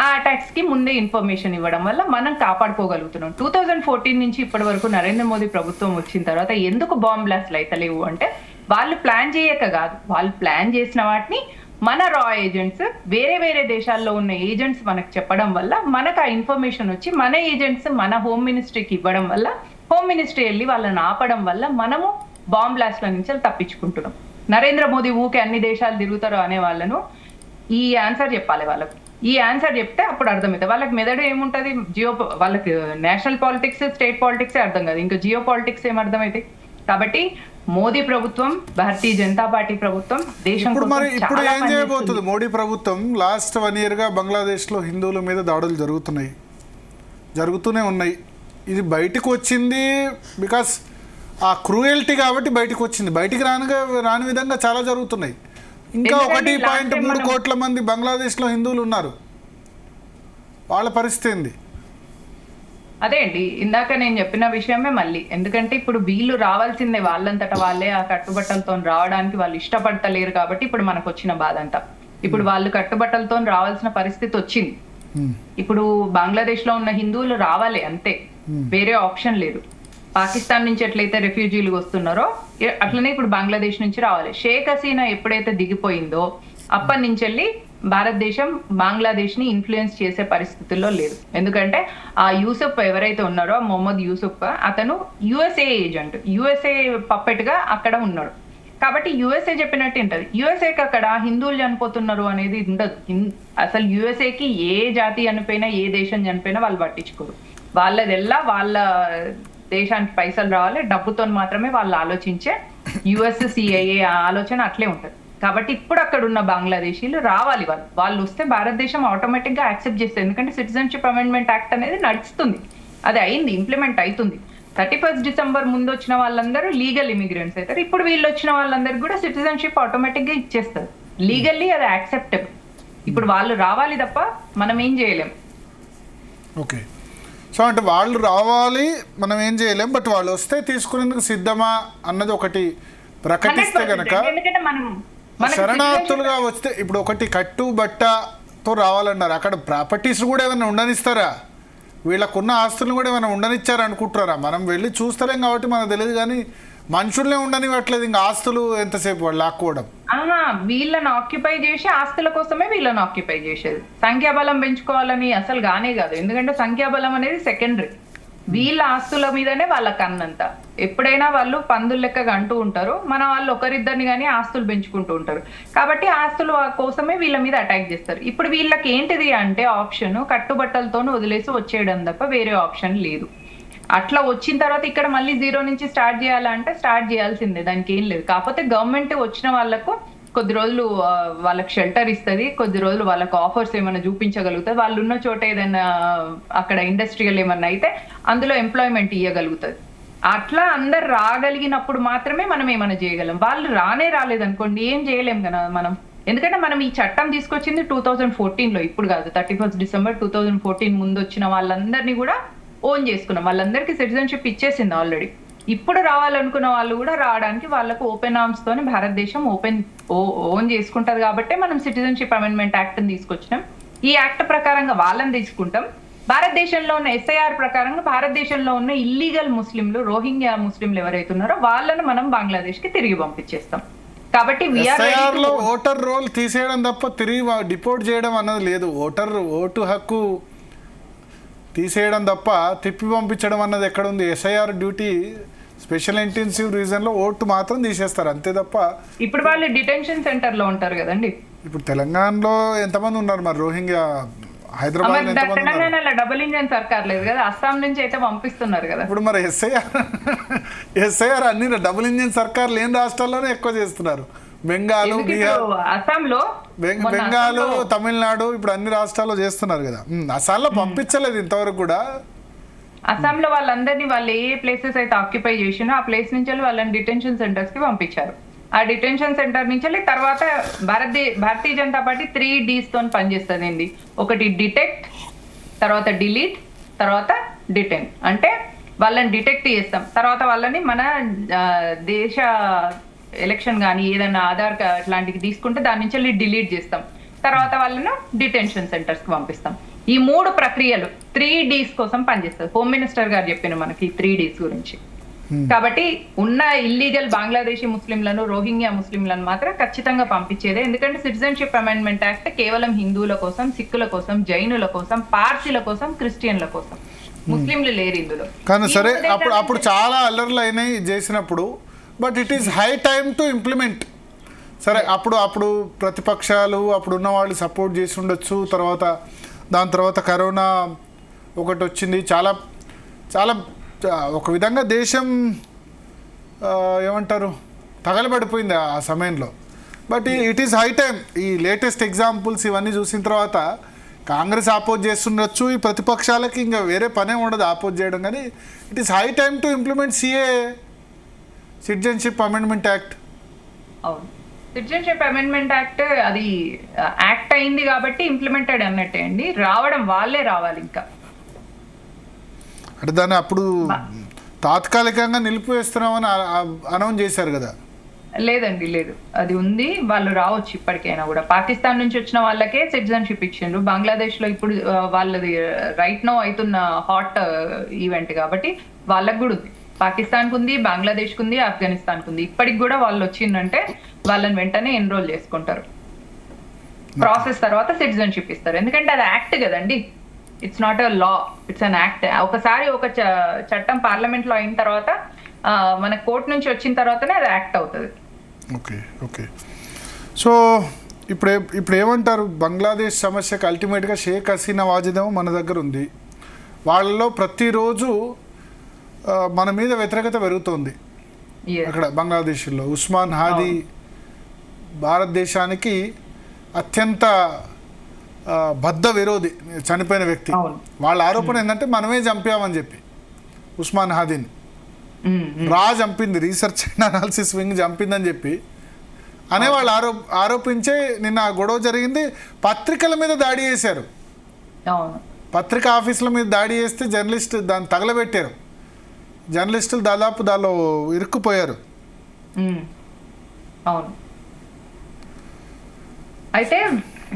ఆ అటాక్స్ కి ముందే ఇన్ఫర్మేషన్ ఇవ్వడం వల్ల మనం కాపాడుకోగలుగుతున్నాం. 2014 నుంచి ఇప్పటి వరకు నరేంద్ర మోదీ ప్రభుత్వం వచ్చిన తర్వాత ఎందుకు బాంబ్ బ్లాస్ట్లు అయితలేవు అంటే వాళ్ళు ప్లాన్ చేయక కాదు, వాళ్ళు ప్లాన్ చేసిన వాటిని మన రా ఏజెంట్స్ వేరే దేశాల్లో ఉన్న ఏజెంట్స్ మనకు చెప్పడం వల్ల మనకు ఆ ఇన్ఫర్మేషన్ వచ్చి మన ఏజెంట్స్ మన హోమ్ మినిస్ట్రీకి ఇవ్వడం వల్ల హోమ్ మినిస్ట్రీ వెళ్ళి వాళ్ళని ఆపడం వల్ల మనము బాంబ్ బ్లాస్ట్ల నుంచి తప్పించుకుంటున్నాం. నరేంద్ర మోదీ ఊకే అన్ని దేశాలు తిరుగుతారు అనే వాళ్ళను ఈ ఆన్సర్ చెప్పాలి వాళ్ళకు. ఈ ఆన్సర్ చెప్తే అప్పుడు అర్థమవుతుంది. వాళ్ళకి మెదడు ఏముంటది, వాళ్ళకి నేషనల్ పాలిటిక్స్ స్టేట్ పాలిటిక్స్ అర్థం కాదు, ఇంకా జియో పాలిటిక్స్ ఏం అర్థమైతాయి. కాబట్టి మోదీ ప్రభుత్వం, భారతీయ జనతా పార్టీ ప్రభుత్వం దేశం ఇప్పుడు ఏం చేయబోతుంది మోడీ ప్రభుత్వం? లాస్ట్ 1 year గా బంగ్లాదేశ్లో హిందువుల మీద దాడులు జరుగుతూనే ఉన్నాయి. ఇది బయటకు వచ్చింది బికాస్ ఆ క్రూయల్టీ కాబట్టి బయటకు వచ్చింది. బయటికి రాని విధంగా చాలా జరుగుతున్నాయి. ఇంకా 1.3 కోట్ల మంది బంగ్లాదేశ్లో హిందువులు ఉన్నారు. వాళ్ళ పరిస్థితి ఏంది? అదే అండి, ఇందాక నేను చెప్పిన విషయమే మళ్ళీ. ఎందుకంటే ఇప్పుడు వీళ్ళు రావాల్సిందే, వాళ్ళంతట వాళ్ళే ఆ కట్టుబట్టలతో రావడానికి వాళ్ళు ఇష్టపడతలేరు కాబట్టి ఇప్పుడు మనకు వచ్చిన బాధ అంతా. ఇప్పుడు వాళ్ళు కట్టుబట్టలతో రావాల్సిన పరిస్థితి వచ్చింది. ఇప్పుడు బంగ్లాదేశ్ లో ఉన్న హిందువులు రావాలి అంతే, వేరే ఆప్షన్ లేదు. పాకిస్తాన్ నుంచి ఎట్లయితే రెఫ్యూజీలు వస్తున్నారో అట్లనే ఇప్పుడు బంగ్లాదేశ్ నుంచి రావాలి. షేక్ హసీనా ఎప్పుడైతే దిగిపోయిందో అప్పటి నుంచి వెళ్ళి భారతదేశం బంగ్లాదేశ్ ని ఇన్ఫ్లుయెన్స్ చేసే పరిస్థితుల్లో లేదు. ఎందుకంటే ఆ యూసుఫ్ ఎవరైతే ఉన్నారో మొహమ్మద్ యూసుఫ్, అతను యుఎస్ఏ ఏజెంట్, యుఎస్ఏ పప్పెట్ గా అక్కడ ఉన్నాడు. కాబట్టి యుఎస్ఏ చెప్పినట్టు ఉంటది. యుఎస్ఏకి అక్కడ హిందువులు చనిపోతున్నారు అనేది ఉండదు. అసలు యుఎస్ఏకి ఏ జాతి చనిపోయినా ఏ దేశం చనిపోయినా వాళ్ళు పట్టించుకోరు. వాళ్ళదెల్లా వాళ్ళ దేశానికి పైసలు రావాలి, డబ్బుతో మాత్రమే వాళ్ళు ఆలోచించే యుఎస్ సిఐఏ ఆలోచన అట్లే ఉంటది. కాబట్టి ఇప్పుడు అక్కడ ఉన్న బంగ్లాదేశీలు రావాలి. వాళ్ళు వస్తే భారతదేశం ఆటోమేటిక్ గా యాక్సెప్ట్ చేస్తుంది. ఎందుకంటే సిటిజన్షిప్ అమెండ్మెంట్ యాక్ట్ అనేది నడుస్తుంది, అది అయింది, ఇంప్లిమెంట్ అవుతుంది. 31 December ముందు వచ్చిన వాళ్ళందరూ లీగల్ ఇమిగ్రెంట్స్ అవుతారు. ఇప్పుడు వీళ్ళు వచ్చిన వాళ్ళందరూ కూడా సిటిజన్షిప్ ఆటోమేటిక్ గా ఇచ్చేస్తారు. లీగల్లీ అది యాక్సెప్టబుల్. ఇప్పుడు వాళ్ళు రావాలి తప్ప మనం ఏం చేయలేం. ఓకే, సో అంటే వాళ్ళు రావాలి, మనం ఏం చేయలేం. బట్ వాళ్ళు వస్తే తీసుకునేందుకు సిద్ధమా అన్నది ఒకటి ప్రకటిస్తే గనక, శరణార్థులుగా వస్తే ఇప్పుడు ఒకటి కట్టుబట్టతో రావాలన్నారు. అక్కడ ప్రాపర్టీస్ కూడా ఏమైనా ఉండనిస్తారా? వీళ్ళకున్న ఆస్తులను కూడా ఏమైనా ఉండనిచ్చారా అనుకుంటారా? మనం వెళ్ళి చూస్తలేం కాబట్టి మనకు తెలియదు, కానీ మనుషుల్నే ఉండనివ్వట్లేదు. ఇంకా ఆస్తులు ఎంతసేపు వాళ్ళు లాక్కోవడం. వీళ్ళని ఆక్యుపై చేసి ఆస్తుల కోసమే వీళ్ళని ఆక్యుపై చేసేది. సంఖ్యాబలం పెంచుకోవాలని అసలు గానే కాదు. ఎందుకంటే సంఖ్యాబలం అనేది సెకండరీ. వీళ్ళ ఆస్తుల మీదనే వాళ్ళ కన్నంత. ఎప్పుడైనా వాళ్ళు పందులు లెక్కగా అంటూ ఉంటారు, మన వాళ్ళు ఒకరిద్దరిని కానీ ఆస్తులు పెంచుకుంటూ ఉంటారు. కాబట్టి ఆస్తుల కోసమే వీళ్ళ మీద అటాక్ చేస్తారు. ఇప్పుడు వీళ్ళకి ఏంటిది అంటే ఆప్షన్ కట్టుబట్టలతో వదిలేసి వచ్చేయడం తప్ప వేరే ఆప్షన్ లేదు. అట్లా వచ్చిన తర్వాత ఇక్కడ మళ్ళీ 0 నుంచి స్టార్ట్ చేయాలంటే స్టార్ట్ చేయాల్సిందే, దానికి ఏం లేదు. కాకపోతే గవర్నమెంట్ వచ్చిన వాళ్ళకు కొద్ది రోజులు వాళ్ళకి షెల్టర్ ఇస్తుంది, కొద్ది రోజులు వాళ్ళకు ఆఫర్స్ ఏమైనా చూపించగలుగుతుంది. వాళ్ళు ఉన్న చోట ఏదైనా అక్కడ ఇండస్ట్రియల్ ఏమన్నా అయితే అందులో ఎంప్లాయ్మెంట్ ఇవ్వగలుగుతుంది. అట్లా అందరు రాగలిగినప్పుడు మాత్రమే మనం ఏమైనా చేయగలం. వాళ్ళు రాలేదనుకోండి ఏం చేయలేం కదా మనం. ఎందుకంటే మనం ఈ చట్టం తీసుకొచ్చింది 2014లో, ఇప్పుడు కాదు. 31 December 2014 ముందు వచ్చిన వాళ్ళందరినీ కూడా ఓన్ చేసుకున్నాం. వాళ్ళందరికీ సిటిజన్షిప్ ఇచ్చేసింది ఆల్రెడీ. ఇప్పుడు రావాలనుకున్న వాళ్ళు కూడా రావడానికి వాళ్ళకు ఓపెన్ ఆర్మ్స్ తోని భారతదేశం ఓన్ చేసుకుంటది. కాబట్టి మనం సిటిజన్షిప్ అమెండ్మెంట్ యాక్ట్ తీసుకొచ్చినాం. ఈ యాక్ట్ ప్రకారంగా వాళ్ళని తీసుకుంటాం. భారతదేశంలో ఉన్న SIR ప్రకారంగా భారతదేశంలో ఉన్న ఇల్లీగల్ ముస్లింలు, రోహింగ్యా ముస్లింలు ఎవరైతే ఉన్నారో వాళ్ళని మనం బంగ్లాదేశ్ కి తిరిగి పంపించేస్తాం. కాబట్టి ఓటర్ రోల్ తీసేయడం తప్ప తిరిగి డిపోర్ట్ చేయడం అన్నది లేదు. ఓటు హక్కు తీసేయడం తప్ప తిప్పి పంపించడం అన్నది ఎక్కడ ఉంది? SIR డ్యూటీ స్పెషల్ ఇంటెన్సివ్ రీజన్లో ఓటు మాత్రం తీసేస్తారు అంతే తప్ప. ఇప్పుడు వాళ్ళు డిటెన్షన్ సెంటర్ లో ఉంటారు కదండి. ఇప్పుడు తెలంగాణలో ఎంతమంది ఉన్నారు మరి రోహింగ్యా? హైదరాబాద్ తెలంగాణలో డబుల్ ఇంజన్ సర్కార్ లేదు కదా, అస్సాం నుంచి అయితే పంపిస్తున్నారు కదా. ఇప్పుడు మరి SIR అన్ని డబుల్ ఇంజన్ సర్కార్ లేని రాష్ట్రాల్లోనే ఎక్కువ చేస్తున్నారు. బెంగాల్, ఎందుకు బీహార్, ఇప్పుడు అస్సాంలో బెంగాల్, తమిళనాడు ఇప్పుడు అన్ని రాష్ట్రాల్లో చేస్తున్నారు కదా. అస్సాంలో పంపించలేదు ఇంతవరకు కూడా. అస్సాంలో వాళ్ళందరినీ వాళ్ళు ఏ ప్లేసెస్ అయితే ఆక్యుపై చేసినో ఆ ప్లేస్ నుంచి వాళ్ళని డిటెన్షన్ సెంటర్స్ కి పంపించారు. ఆ డిటెన్షన్ సెంటర్ నుంచి తర్వాత భారతీయ జనతా పార్టీ 3 Ds తో పనిచేస్తుంది. ఒకటి డిటెక్ట్, తర్వాత డిలీట్, తర్వాత డిటెన్. అంటే వాళ్ళని డిటెక్ట్ చేస్తాం, తర్వాత వాళ్ళని మన దేశ ఎలక్షన్ కానీ ఏదైనా ఆధార్ అట్లాంటివి తీసుకుంటే దాని నుంచి వెళ్ళి డిలీట్ చేస్తాం, తర్వాత వాళ్ళను డిటెన్షన్ సెంటర్స్ కి పంపిస్తాం. ఈ 3 ప్రక్రియలు 3 Ds కోసం పనిచేస్తుంది. హోమ్ మినిస్టర్ గారు చెప్పిన మనకి 3 Ds గురించి. కాబట్టి ఉన్న ఇల్లీగల్ బంగ్లాదేశీ ముస్లింలను, రోహింగ్యా ముస్లింలను మాత్రం ఖచ్చితంగా పంపించేదే. ఎందుకంటే సిటిజన్షిప్ అమెండ్మెంట్ యాక్ట్ కేవలం హిందువుల కోసం, సిక్కుల కోసం, జైనుల కోసం, పార్సీల కోసం, క్రిస్టియన్ల కోసం, ముస్లింలు లేరు ఇందులో. కానీ సరే అప్పుడు చాలా అల్లర్లు అయినాయి చేసినప్పుడు, but it is high time to implement. సరే అప్పుడు ప్రతిపక్షాలు అప్పుడున్న వాళ్ళు సపోర్ట్ చేసి ఉండొచ్చు. దాని తర్వాత కరోనా ఒకటి వచ్చింది. చాలా చాలా ఒక విధంగా దేశం ఏమంటారు తగలబడిపోయింది ఆ సమయంలో. But it is high time. ఈ లేటెస్ట్ ఎగ్జాంపుల్స్ ఇవన్నీ చూసిన తర్వాత కాంగ్రెస్ ఆపోజ్ చేస్తుండొచ్చు, ఈ ప్రతిపక్షాలకి ఇంకా వేరే పనే ఉండదు ఆపోజ్ చేయడం. కానీ it is high time to implement CA, citizenship amendment act. అవును, సిటిజన్షిప్ అమెండ్మెంట్ యాక్ట్ అది యాక్ట్ అయింది కాబట్టి ఇంప్లిమెంటెడ్ అన్నట్టే అండి. వాళ్ళే రావాలి. ఇంకా అంటే దాన్ని అప్పుడు తాత్కాలికంగా నిలిపివేస్తున్నామని అనౌన్స్ చేశారు కదా. లేదండి, లేదు, అది ఉంది. వాళ్ళు రావచ్చు ఇప్పటికైనా కూడా. పాకిస్తాన్ నుంచి వచ్చిన వాళ్ళకే సిటిజన్షిప్ ఇచ్చిండ్రు. బంగ్లాదేశ్ లో ఇప్పుడు వాళ్ళది రైట్ నో అవుతున్న హాట్ ఈవెంట్ కాబట్టి వాళ్ళకి కూడా ఉంది. పాకిస్తాన్ కు ఉంది, బంగ్లాదేశ్ కు ఉంది, ఆఫ్ఘనిస్తాన్ కు ఉంది. ఇప్పటికి కూడా వాళ్ళు వచ్చిందంటే వాళ్ళని వెంటనే ఎన్రోల్ చేసుకుంటారు. ప్రాసెస్ తర్వాత సిటిజన్షిప్ ఇస్తారు. ఎందుకంటే అది యాక్ట్ కదండి, it's not a law, it's an act. ఒకసారి ఒక చట్టం పార్లమెంట్ లో అయిన తర్వాత మన కోర్టు నుంచి వచ్చిన తర్వాతనే అది యాక్ట్ అవుతుంది. ఓకే. సో ఇప్పుడు ఏమంటారు, బంగ్లాదేశ్ సమస్యకు అల్టిమేట్గా షేక్ హసీనా వాజిదేమో మన దగ్గర ఉంది. వాళ్ళలో ప్రతిరోజు మన మీద వ్యతిరేకత పెరుగుతోంది. అక్కడ బంగ్లాదేశ్లో ఉస్మాన్ హాదీ భారతదేశానికి అత్యంత బద్ధ విరోధి, చనిపోయిన వ్యక్తి. వాళ్ళ ఆరోపణ ఏంటంటే మనమే చంపామని చెప్పి ఉస్మాన్ హాదీని చంపింది, రీసెర్చ్ అండ్ అనాలిసిస్ వింగ్ చంపిందని చెప్పి అనే వాళ్ళు ఆరోపించే నిన్న గొడవ జరిగింది. పత్రికల మీద దాడి చేశారు, పత్రికా ఆఫీసుల మీద దాడి చేస్తే జర్నలిస్ట్ దాన్ని తగలబెట్టారు. జర్నలిస్టులు దాదాపు దానిలో ఇరుక్కుపోయారు. అవును, అయితే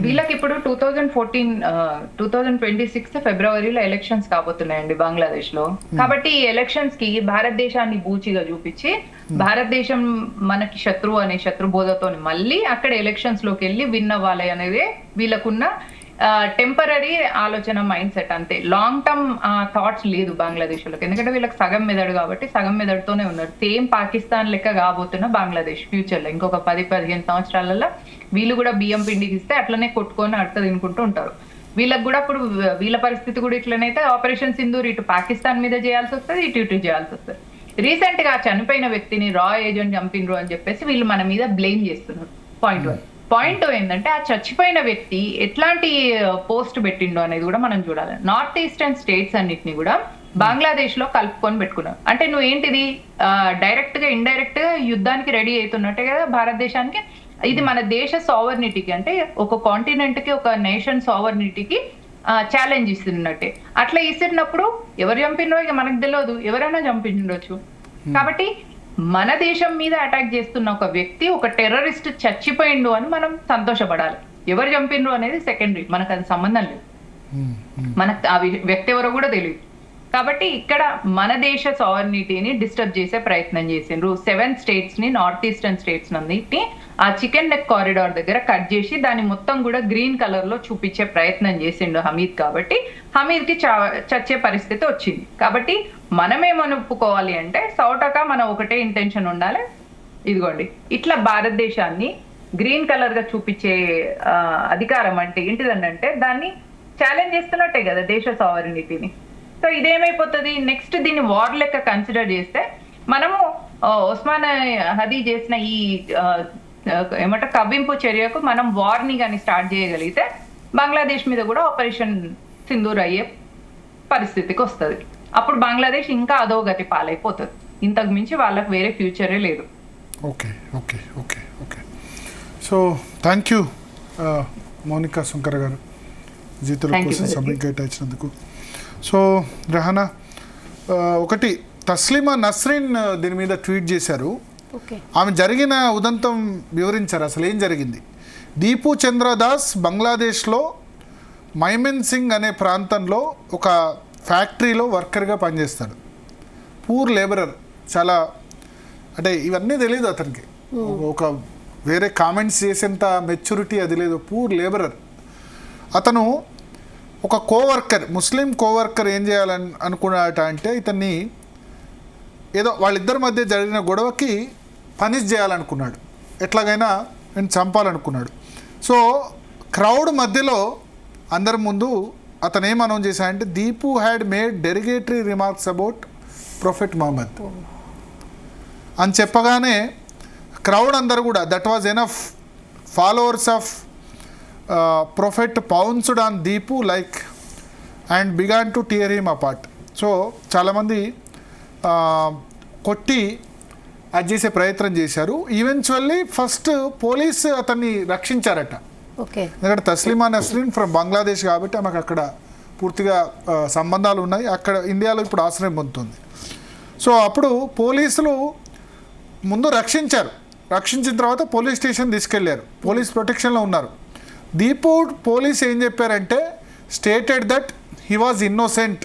వీళ్ళకి ఇప్పుడు 2026 ఫిబ్రవరిలో ఎలక్షన్స్ కాబోతున్నాయండి బంగ్లాదేశ్ లో. కాబట్టి ఈ ఎలక్షన్స్ కి భారతదేశాన్ని బూచిగా చూపించి భారతదేశం మనకి శత్రువు అనే శత్రుబోధతో మళ్ళీ అక్కడ ఎలక్షన్స్ లోకి వెళ్ళి విన్ అవ్వాలి అనేది వీళ్ళకున్న టెంపరీ ఆలోచన, మైండ్ సెట్. అంతే, లాంగ్ టర్మ్ థాట్స్ లేదు బంగ్లాదేశ్ వాళ్ళకి. ఎందుకంటే వీళ్ళకి సగం మెదడు కాబట్టి సగం మెదడుతోనే ఉన్నారు. సేమ్ పాకిస్తాన్ లెక్క కాబోతున్న బంగ్లాదేశ్ ఫ్యూచర్ లో ఇంకొక 10-15 సంవత్సరాలలో వీళ్ళు కూడా బియ్యం పిండికి ఇస్తే అట్లనే కొట్టుకొని అడత తినుకుంటూ ఉంటారు. వీళ్ళకి కూడా అప్పుడు వీళ్ళ పరిస్థితి కూడా ఇట్లనైతే ఆపరేషన్ సింధూర్ ఇటు పాకిస్తాన్ మీద చేయాల్సి వస్తుంది, ఇటు చేయాల్సి వస్తుంది. రీసెంట్ గా చనిపోయిన వ్యక్తిని రా ఏజెంట్ చంపినరు అని చెప్పేసి వీళ్ళు మన మీద బ్లేమ్ చేస్తున్నారు. పాయింట్ ఏంటంటే ఆ చచ్చిపోయిన వ్యక్తి ఎట్లాంటి పోస్ట్ పెట్టిండో అనేది కూడా మనం చూడాలి. నార్త్ ఈస్టర్న్ స్టేట్స్ అన్నిటిని కూడా బంగ్లాదేశ్ లో కలుపుకొని పెట్టుకున్నాం. అంటే నువ్వు ఏంటిది, డైరెక్ట్ గా ఇండైరెక్ట్ గా యుద్ధానికి రెడీ అవుతున్నట్టే కదా భారతదేశానికి. ఇది మన దేశ సావర్నిటీకి, అంటే ఒక కాంటినెంట్ కి, ఒక నేషన్ సావర్నిటీకి ఛాలెంజ్ ఇస్తున్నట్టే. అట్లా ఇస్తున్నప్పుడు ఎవరు చంపినో ఇక మనకు తెలియదు, ఎవరైనా చంపించవచ్చు. కాబట్టి మన దేశం మీద అటాక్ చేస్తున్న ఒక వ్యక్తి, ఒక టెర్రరిస్ట్ చచ్చిపోయిండు అని మనం సంతోషపడాలి. ఎవరు చంపినరు అనేది సెకండరీ, మనకు అది సంబంధం లేదు. మనకు ఆ వ్యక్తి ఎవరో కూడా తెలియదు. కాబట్టి ఇక్కడ మన దేశ సావర్నిటీని డిస్టర్బ్ చేసే ప్రయత్నం చేసిండ్రు. 7 స్టేట్స్ ని, నార్త్ ఈస్టర్న్ స్టేట్స్ అన్నిటిని ఆ చికెన్ నెక్ కారిడార్ దగ్గర కట్ చేసి దాన్ని మొత్తం కూడా గ్రీన్ కలర్ లో చూపించే ప్రయత్నం చేసిండు హమీద్. కాబట్టి హమీద్ కి చచ్చే పరిస్థితి వచ్చింది. కాబట్టి మనమేమని ఒప్పుకోవాలి అంటే సౌటగా మన ఒకటే ఇంటెన్షన్ ఉండాలి. ఇదిగోండి, ఇట్లా భారతదేశాన్ని గ్రీన్ కలర్ గా చూపించే అధికారం అంటే ఏంటిదనంటే దాన్ని ఛాలెంజ్ చేస్తున్నట్టే కదా దేశ సావర్నిటీని. సో ఇదేమైపోతుంది, నెక్స్ట్ దీన్ని వార్ లెక్క కన్సిడర్ చేస్తే మనము ఉస్మాన్ హదీ చేసిన ఈ ఏమంటారు కవ్వింపు చర్యకు మనం వార్ని కానీ స్టార్ట్ చేయగలిగితే బంగ్లాదేశ్ మీద కూడా ఆపరేషన్ సింధూర్ అయ్యే పరిస్థితికి వస్తుంది. అప్పుడు బంగ్లాదేశ్ ఇంకా అధోగతి పాలైపోతుంది. ఇంతకు మించి వాళ్ళకి వేరే ఫ్యూచరే లేదు. Okay okay okay okay so thank you Mounika Shankar garu జీతుల Thank you కోసం very సమయం కేటాయించినందుకు. సో రెహానా, ఒకటి తస్లీమా నస్రీన్ దీని మీద ట్వీట్ చేశారు. ఓకే. ఆమె జరిగిన ఉదంతం వివరించారు, అసలు ఏం జరిగింది. దీపు చంద్రదాస్ బంగ్లాదేశ్లో మైమెన్ సింగ్ అనే ప్రాంతంలో ఒక ఫ్యాక్టరీలో వర్కర్గా పనిచేస్తాడు. పూర్ లేబరర్, చాలా అంటే ఇవన్నీ తెలియదు అతనికి, ఒక వేరే కామెంట్స్ చేసేంత మెచ్యూరిటీ అది లేదు. పూర్ లేబరర్ అతను. ఒక కోవర్కర్, ముస్లిం కోవర్కర్ ఏం చేయాలని అనుకున్నాడట అంటే ఇతన్ని ఏదో వాళ్ళిద్దరి మధ్య జరిగిన గొడవకి పనిష్ చేయాలనుకున్నాడు, ఎట్లాగైనా నేను చంపాలనుకున్నాడు. సో క్రౌడ్ మధ్యలో అందరి ముందు అతను ఏం అనౌన్స్ చేశాడంటే Deepu had made derogatory remarks about prophet Muhammad అని చెప్పగానే క్రౌడ్ అందరు కూడా that was enough followers of prophet pounced on Deepu like and began to tear him apart. So చాలామంది కొట్టి అది చేసే ప్రయత్నం చేశారు. ఈవెన్చువల్లీ ఫస్ట్ పోలీస్ అతన్ని రక్షించారట. ఓకే. ఎందుకంటే తస్లీమా నస్రీన్ ఫ్రమ్ బంగ్లాదేశ్ కాబట్టి ఆమెకు అక్కడ పూర్తిగా సంబంధాలు ఉన్నాయి, అక్కడ ఇండియాలో ఇప్పుడు ఆశ్రయం పొందుతుంది. సో అప్పుడు పోలీసులు ముందు రక్షించారు, రక్షించిన తర్వాత పోలీస్ స్టేషన్ తీసుకెళ్లారు, పోలీస్ ప్రొటెక్షన్లో ఉన్నారు. దీపు పోలీస్ ఏం చెప్పారంటే stated that he was innocent,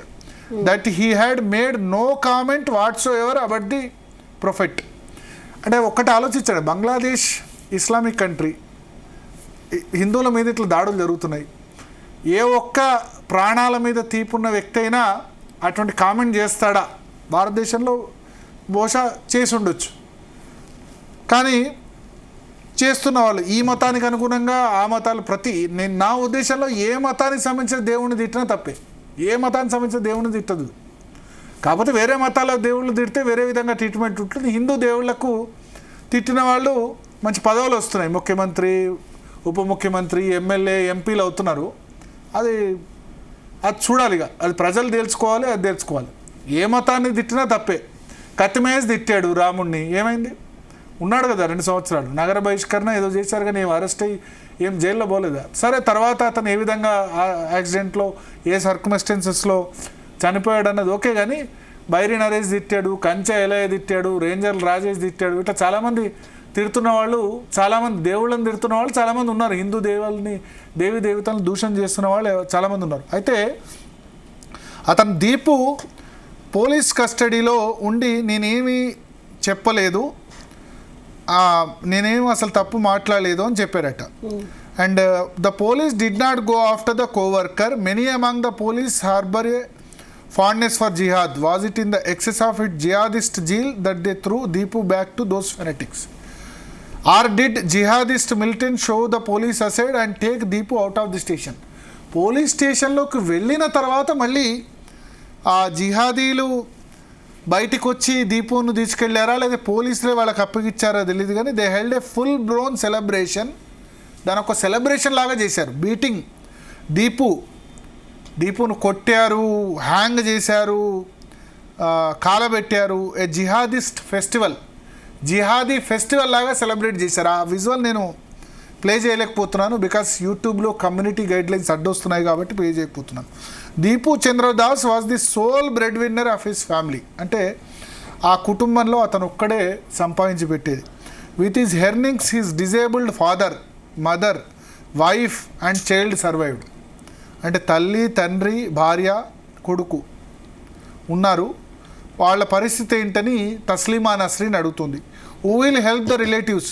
that he had made no comment whatsoever about the prophet. అంటే ఒక్కటి ఆలోచించాడు, బంగ్లాదేశ్ ఇస్లామిక్ కంట్రీ, హిందువుల మీద ఇట్లా దాడులు జరుగుతున్నాయి, ఏ ఒక్క ప్రాణాల మీద తీపున్న వ్యక్తి అయినా అటువంటి కామెంట్ చేస్తాడా? భారతదేశంలో బహుశా చేసి ఉండొచ్చు, కానీ చేస్తున్న వాళ్ళు ఈ మతానికి అనుగుణంగా ఆ మతాలు నేను నా ఉద్దేశంలో ఏ మతానికి సంబంధించిన దేవుడిని తిట్టినా తప్పే, ఏ మతానికి సంబంధించిన దేవుడిని తిట్టదు. కాకపోతే వేరే మతాల దేవుళ్ళు తిడితే వేరే విధంగా ట్రీట్మెంట్ ఉంటుంది. హిందూ దేవుళ్లకు తిట్టిన వాళ్ళు మంచి పదవులు వస్తున్నాయి, ముఖ్యమంత్రి, ఉప ముఖ్యమంత్రి, ఎమ్మెల్యే, ఎంపీలు అవుతున్నారు. అది చూడాలి, ఇక అది ప్రజలు తెలుసుకోవాలి, అది తెలుసుకోవాలి. ఏ మతాన్ని తిట్టినా తప్పే. కత్తిమేసి తిట్టాడు రాముణ్ణి, ఏమైంది? ఉన్నాడు కదా 2 సంవత్సరాలు, నగర బహిష్కరణ ఏదో చేశారు, కానీ ఏం అరెస్ట్ అయ్యి ఏం జైల్లో పోలేదా? సరే, తర్వాత అతను ఏ విధంగా యాక్సిడెంట్లో ఏ సర్కమ్స్టెన్సెస్లో చనిపోయాడు అన్నది ఓకే, కానీ బైరీ నరేష్ తిట్టాడు, కంచె ఎలయ తిట్టాడు, రేంజర్ రాజేష్ తిట్టాడు. ఇట్లా చాలామంది తిడుతున్న వాళ్ళు, చాలామంది దేవుళ్ళని తిడుతున్న వాళ్ళు చాలామంది ఉన్నారు, హిందూ దేవీ దేవతలను దూషణ చేస్తున్న వాళ్ళు చాలామంది ఉన్నారు. అయితే అతను దీపు పోలీస్ కస్టడీలో ఉండి నేనేమీ చెప్పలేదు, నేనేం అసలు తప్పు మాట్లాడలేదు అని చెప్పారట. And the police did not go after the coworker. Many among the police harbour a fondness for jihad. Was it in the excess of it jihadist zeal that they threw Deepu back to those fanatics? Or did jihadist militant show the police aside and take Deepu out of the station? Police స్టేషన్లోకి వెళ్ళిన తర్వాత మళ్ళీ ఆ జిహాదీలు బయటికి వచ్చి దీపును తీసుకెళ్లారా లేదా పోలీసులే వాళ్ళకి అప్పగిచ్చారా తెలియదు, కానీ they held a full blown celebration. దాని ఒక సెలబ్రేషన్ లాగా చేశారు. బీటింగ్ దీపును కొట్టారు, హ్యాంగ్ చేశారు, కాలబెట్టారు. ఏ జిహాదిస్ట్ ఫెస్టివల్, జిహాదీ ఫెస్టివల్ లాగా సెలబ్రేట్ చేశారు. ఆ విజువల్ నేను ప్లే చేయలేకపోతున్నాను, బికాస్ యూట్యూబ్లో కమ్యూనిటీ గైడ్లైన్స్ అడ్డొస్తున్నాయి కాబట్టి ప్లే చేయకపోతున్నాను. Dipu Chandradas was the sole breadwinner of his family. అంటే ఆ కుటుంబంలో అతను ఒక్కడే సంపాదించి పెట్టేది. With his earnings his disabled father, mother, wife and child survived. అంటే తల్లి, తండ్రి, భార్య, కొడుకు ఉన్నారు. వాళ్ళ పరిస్థితి ఏంటని తస్లీమా నస్రీన్ అడుగుతుంది. Who will help the relatives?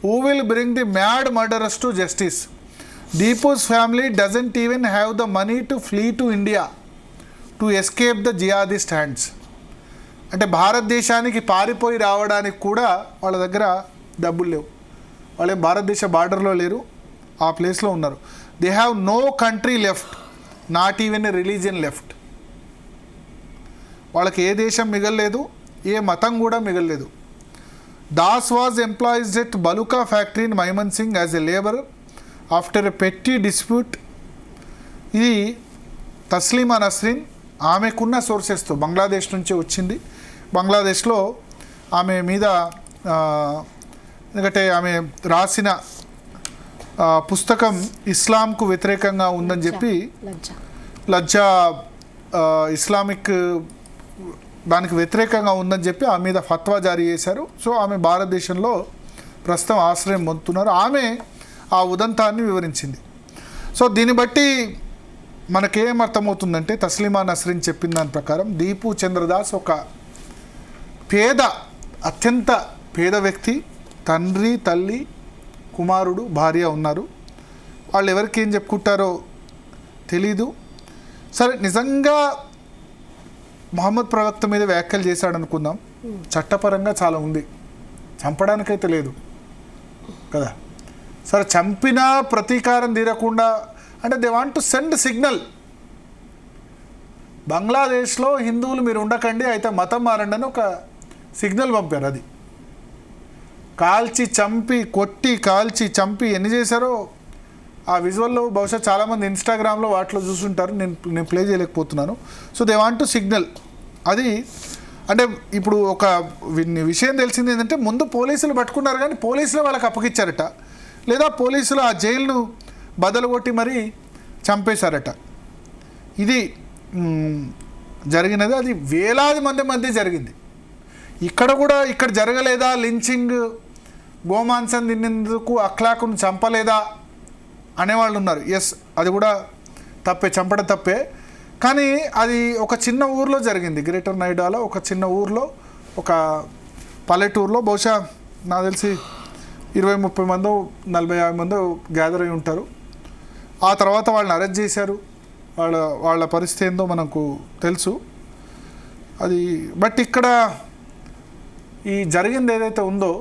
Who will bring the mad murderers to justice? Deepu's family doesn't even have the money to flee to India to escape the jihadist hands. అంటే భారతదేశానికి పారిపోయి రావడానికి కూడా వాళ్ళ దగ్గర డబ్బులు లేవు. వాళ్ళే భారతదేశ బార్డర్లో లేరు, ఆ ప్లేస్లో ఉన్నారు. They have no country left, not even a religion left. వాళ్ళకి ఏ దేశం మిగలలేదు, ఏ మతం కూడా మిగలలేదు. Das was employed at Bhaluka factory in Mymensingh as a labour after a petty dispute. ఇది తస్లీమా నస్రీన్ ఆమెకున్న సోర్సెస్తో బంగ్లాదేశ్ నుంచి వచ్చింది. బంగ్లాదేశ్లో ఆమె మీద ఎందుకంటే ఆమె రాసిన పుస్తకం ఇస్లాంకు వ్యతిరేకంగా ఉందని చెప్పి లజ్జా ఇస్లామిక్ దానికి వ్యతిరేకంగా ఉందని చెప్పి ఆమె మీద ఫత్వా జారీ చేశారు. సో ఆమె భారతదేశంలో ప్రస్తుతం ఆశ్రయం పొందుతున్నారు. ఆమె ఆ ఉదంతాన్ని వివరించింది. సో దీన్ని బట్టి మనకేం అర్థమవుతుందంటే తస్లీమా నస్రీన్ చెప్పిన దాని ప్రకారం దీపు చంద్రదాస్ ఒక అత్యంత పేద వ్యక్తి, తండ్రి తల్లి కుమారుడు భార్య ఉన్నారు. వాళ్ళు ఎవరికి ఏం చెప్పుకుంటారో తెలీదు. సరే నిజంగా మహమ్మద్ ప్రవక్త మీద వ్యాఖ్యలు చేశాడు అనుకుందాం, చట్టపరంగా చాలా ఉంది, చంపడానికైతే లేదు కదా. సరే చంపినా ప్రతీకారం తీరకుండా అంటే they want to send signal, బంగ్లాదేశ్లో హిందువులు మీరు ఉండకండి అయితే మతం మారండి అని ఒక సిగ్నల్ పంపారు. అది కాల్చి చంపి కొట్టి కాల్చి చంపి ఎన్ని చేశారో ఆ విజువల్లో బహుశా చాలామంది ఇన్స్టాగ్రామ్లో వాటిలో చూసుంటారు, నేను ప్లే చేయలేకపోతున్నాను. So they want to signal అది. అంటే ఇప్పుడు ఒక విషయం తెలిసింది ఏంటంటే ముందు పోలీసులు పట్టుకున్నారు కానీ పోలీసులు వాళ్ళకి అప్పగిచ్చారట, లేదా పోలీసులు ఆ జైలును బదలు కొట్టి మరీ చంపేశారట. ఇది జరిగినది. అది వేలాది మంది మధ్య జరిగింది. ఇక్కడ జరగలేదా లించింగ్, గోమాంసం తిన్నందుకు అఖ్లాకును చంపలేదా అనేవాళ్ళు ఉన్నారు. ఎస్, అది కూడా తప్పే, చంపడం తప్పే. కానీ అది ఒక చిన్న ఊర్లో జరిగింది, గ్రేటర్ నైడాలో ఒక చిన్న ఊర్లో, ఒక పల్లెటూరులో. బహుశా నాకు తెలిసి 20-30 మందో 40-50 మందో గ్యాదర్ అయి ఉంటారు. ఆ తర్వాత వాళ్ళని అరెస్ట్ చేశారు. వాళ్ళ పరిస్థితి ఏందో మనకు తెలుసు. అది బట్ ఇక్కడ ఈ జరిగింది ఏదైతే ఉందో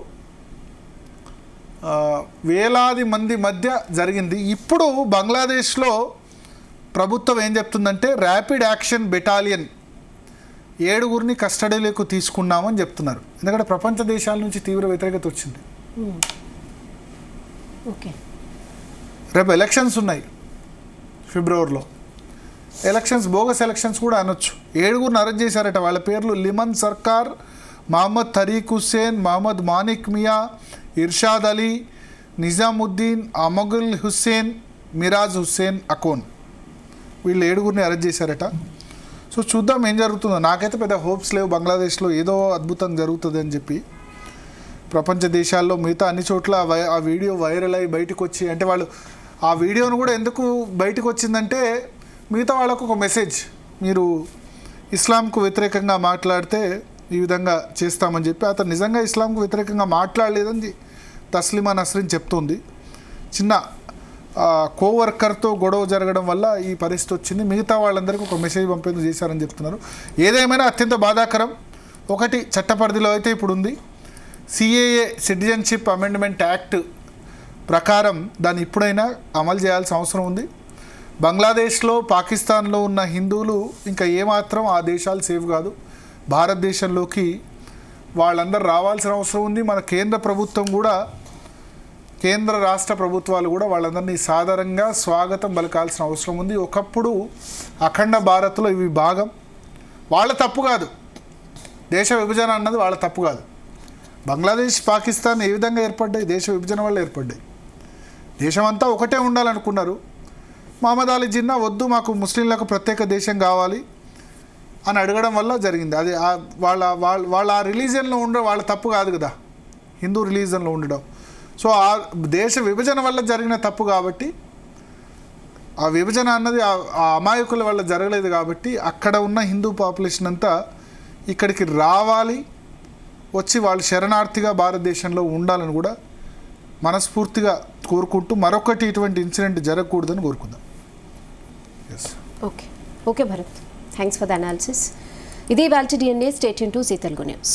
వేలాది మంది మధ్య జరిగింది. ఇప్పుడు బంగ్లాదేశ్లో ప్రభుత్వం ఏం చెప్తుందంటే ర్యాపిడ్ యాక్షన్ బెటాలియన్ 7 కస్టడీలోకి తీసుకున్నామని చెప్తున్నారు. ఎందుకంటే ప్రపంచ దేశాల నుంచి తీవ్ర వ్యతిరేకత వచ్చింది. ఓకే, రేపు ఎలక్షన్స్ ఉన్నాయి ఫిబ్రవరిలో. ఎలక్షన్స్ బోగస్ ఎలక్షన్స్ కూడా అనొచ్చు. 7 అరెస్ట్ చేశారట. వాళ్ళ పేర్లు లిమన్ సర్కార్, మహమ్మద్ తరీక్ హుస్సేన్, మహమ్మద్ మానిక్ మియా, ఇర్షాద్ అలీ, నిజాముద్దీన్, అమగుల్ హుస్సేన్, మిరాజ్ హుస్సేన్ అకోన్. వీళ్ళు 7 అరెస్ట్ చేశారట. సో చూద్దాం ఏం జరుగుతుందో. నాకైతే పెద్ద హోప్స్ లేవు బంగ్లాదేశ్లో ఏదో అద్భుతం జరుగుతుంది అని చెప్పి. ప్రపంచ దేశాల్లో మిగతా అన్ని చోట్ల ఆ వీడియో వైరల్ అయ్యి బయటకు వచ్చి, అంటే వాళ్ళు ఆ వీడియోను కూడా ఎందుకు బయటకు వచ్చిందంటే మిగతా వాళ్ళకు ఒక మెసేజ్, మీరు ఇస్లాంకు వ్యతిరేకంగా మాట్లాడితే ఈ విధంగా చేస్తామని చెప్పి. అతను నిజంగా ఇస్లాంకు వ్యతిరేకంగా మాట్లాడలేదని తస్లీమా నస్రీన్ చెప్తుంది. చిన్న కోవర్కర్తో గొడవ జరగడం వల్ల ఈ పరిస్థితి వచ్చింది. మిగతా వాళ్ళందరికీ ఒక మెసేజ్ పంపేందుకు చేశారని చెప్తున్నారు. ఏదేమైనా అత్యంత బాధాకరం. ఒకటి చట్టపరిధిలో అయితే ఇప్పుడు ఉంది, సిఏఏ సిటిజన్షిప్ అమెండ్మెంట్ యాక్ట్ ప్రకారం దాన్ని ఇప్పుడైనా అమలు చేయాల్సిన అవసరం ఉంది. బంగ్లాదేశ్లో పాకిస్తాన్లో ఉన్న హిందువులు ఇంకా ఏమాత్రం ఆ దేశాలు సేఫ్ కాదు. భారతదేశంలోకి వాళ్ళందరూ రావాల్సిన అవసరం ఉంది. మన కేంద్ర ప్రభుత్వం కూడా, కేంద్ర రాష్ట్ర ప్రభుత్వాలు కూడా వాళ్ళందరినీ సాధారణంగా స్వాగతం పలకాల్సిన అవసరం ఉంది. ఒకప్పుడు అఖండ భారత్లో ఇవి భాగం. వాళ్ళ తప్పు కాదు, దేశ విభజన అన్నది వాళ్ళ తప్పు కాదు. బంగ్లాదేశ్ పాకిస్తాన్ ఏ విధంగా ఏర్పడ్డాయి? దేశ విభజన వల్ల ఏర్పడ్డాయి. దేశమంతా ఒకటే ఉండాలనుకున్నారు. మహమ్మద్ అలీ జిన్నా వద్దు, మాకు ముస్లింలకు ప్రత్యేక దేశం కావాలి అని అడగడం వల్ల జరిగింది. అది వాళ్ళ ఆ రిలీజియన్లో ఉండడం వాళ్ళ తప్పు కాదు కదా, హిందూ రిలీజియన్లో ఉండడం. సో ఆ దేశ విభజన వల్ల జరిగిన తప్పు కాబట్టి, ఆ విభజన అన్నది ఆ అమాయకుల వల్ల జరగలేదు కాబట్టి అక్కడ ఉన్న హిందూ పాపులేషన్ అంతా ఇక్కడికి రావాలి, వచ్చి వాళ్ళు శరణార్థిగా భారతదేశంలో ఉండాలని కూడా మనస్ఫూర్తిగా కోరుకుంటూ మరొకటి ఇటువంటి ఇన్సిడెంట్ జరగకూడదని కోరుకుందాం. Okay Bharat, thanks for the analysis. ఇది వాల్టి DNA. Stay tune to Zee Telugu news.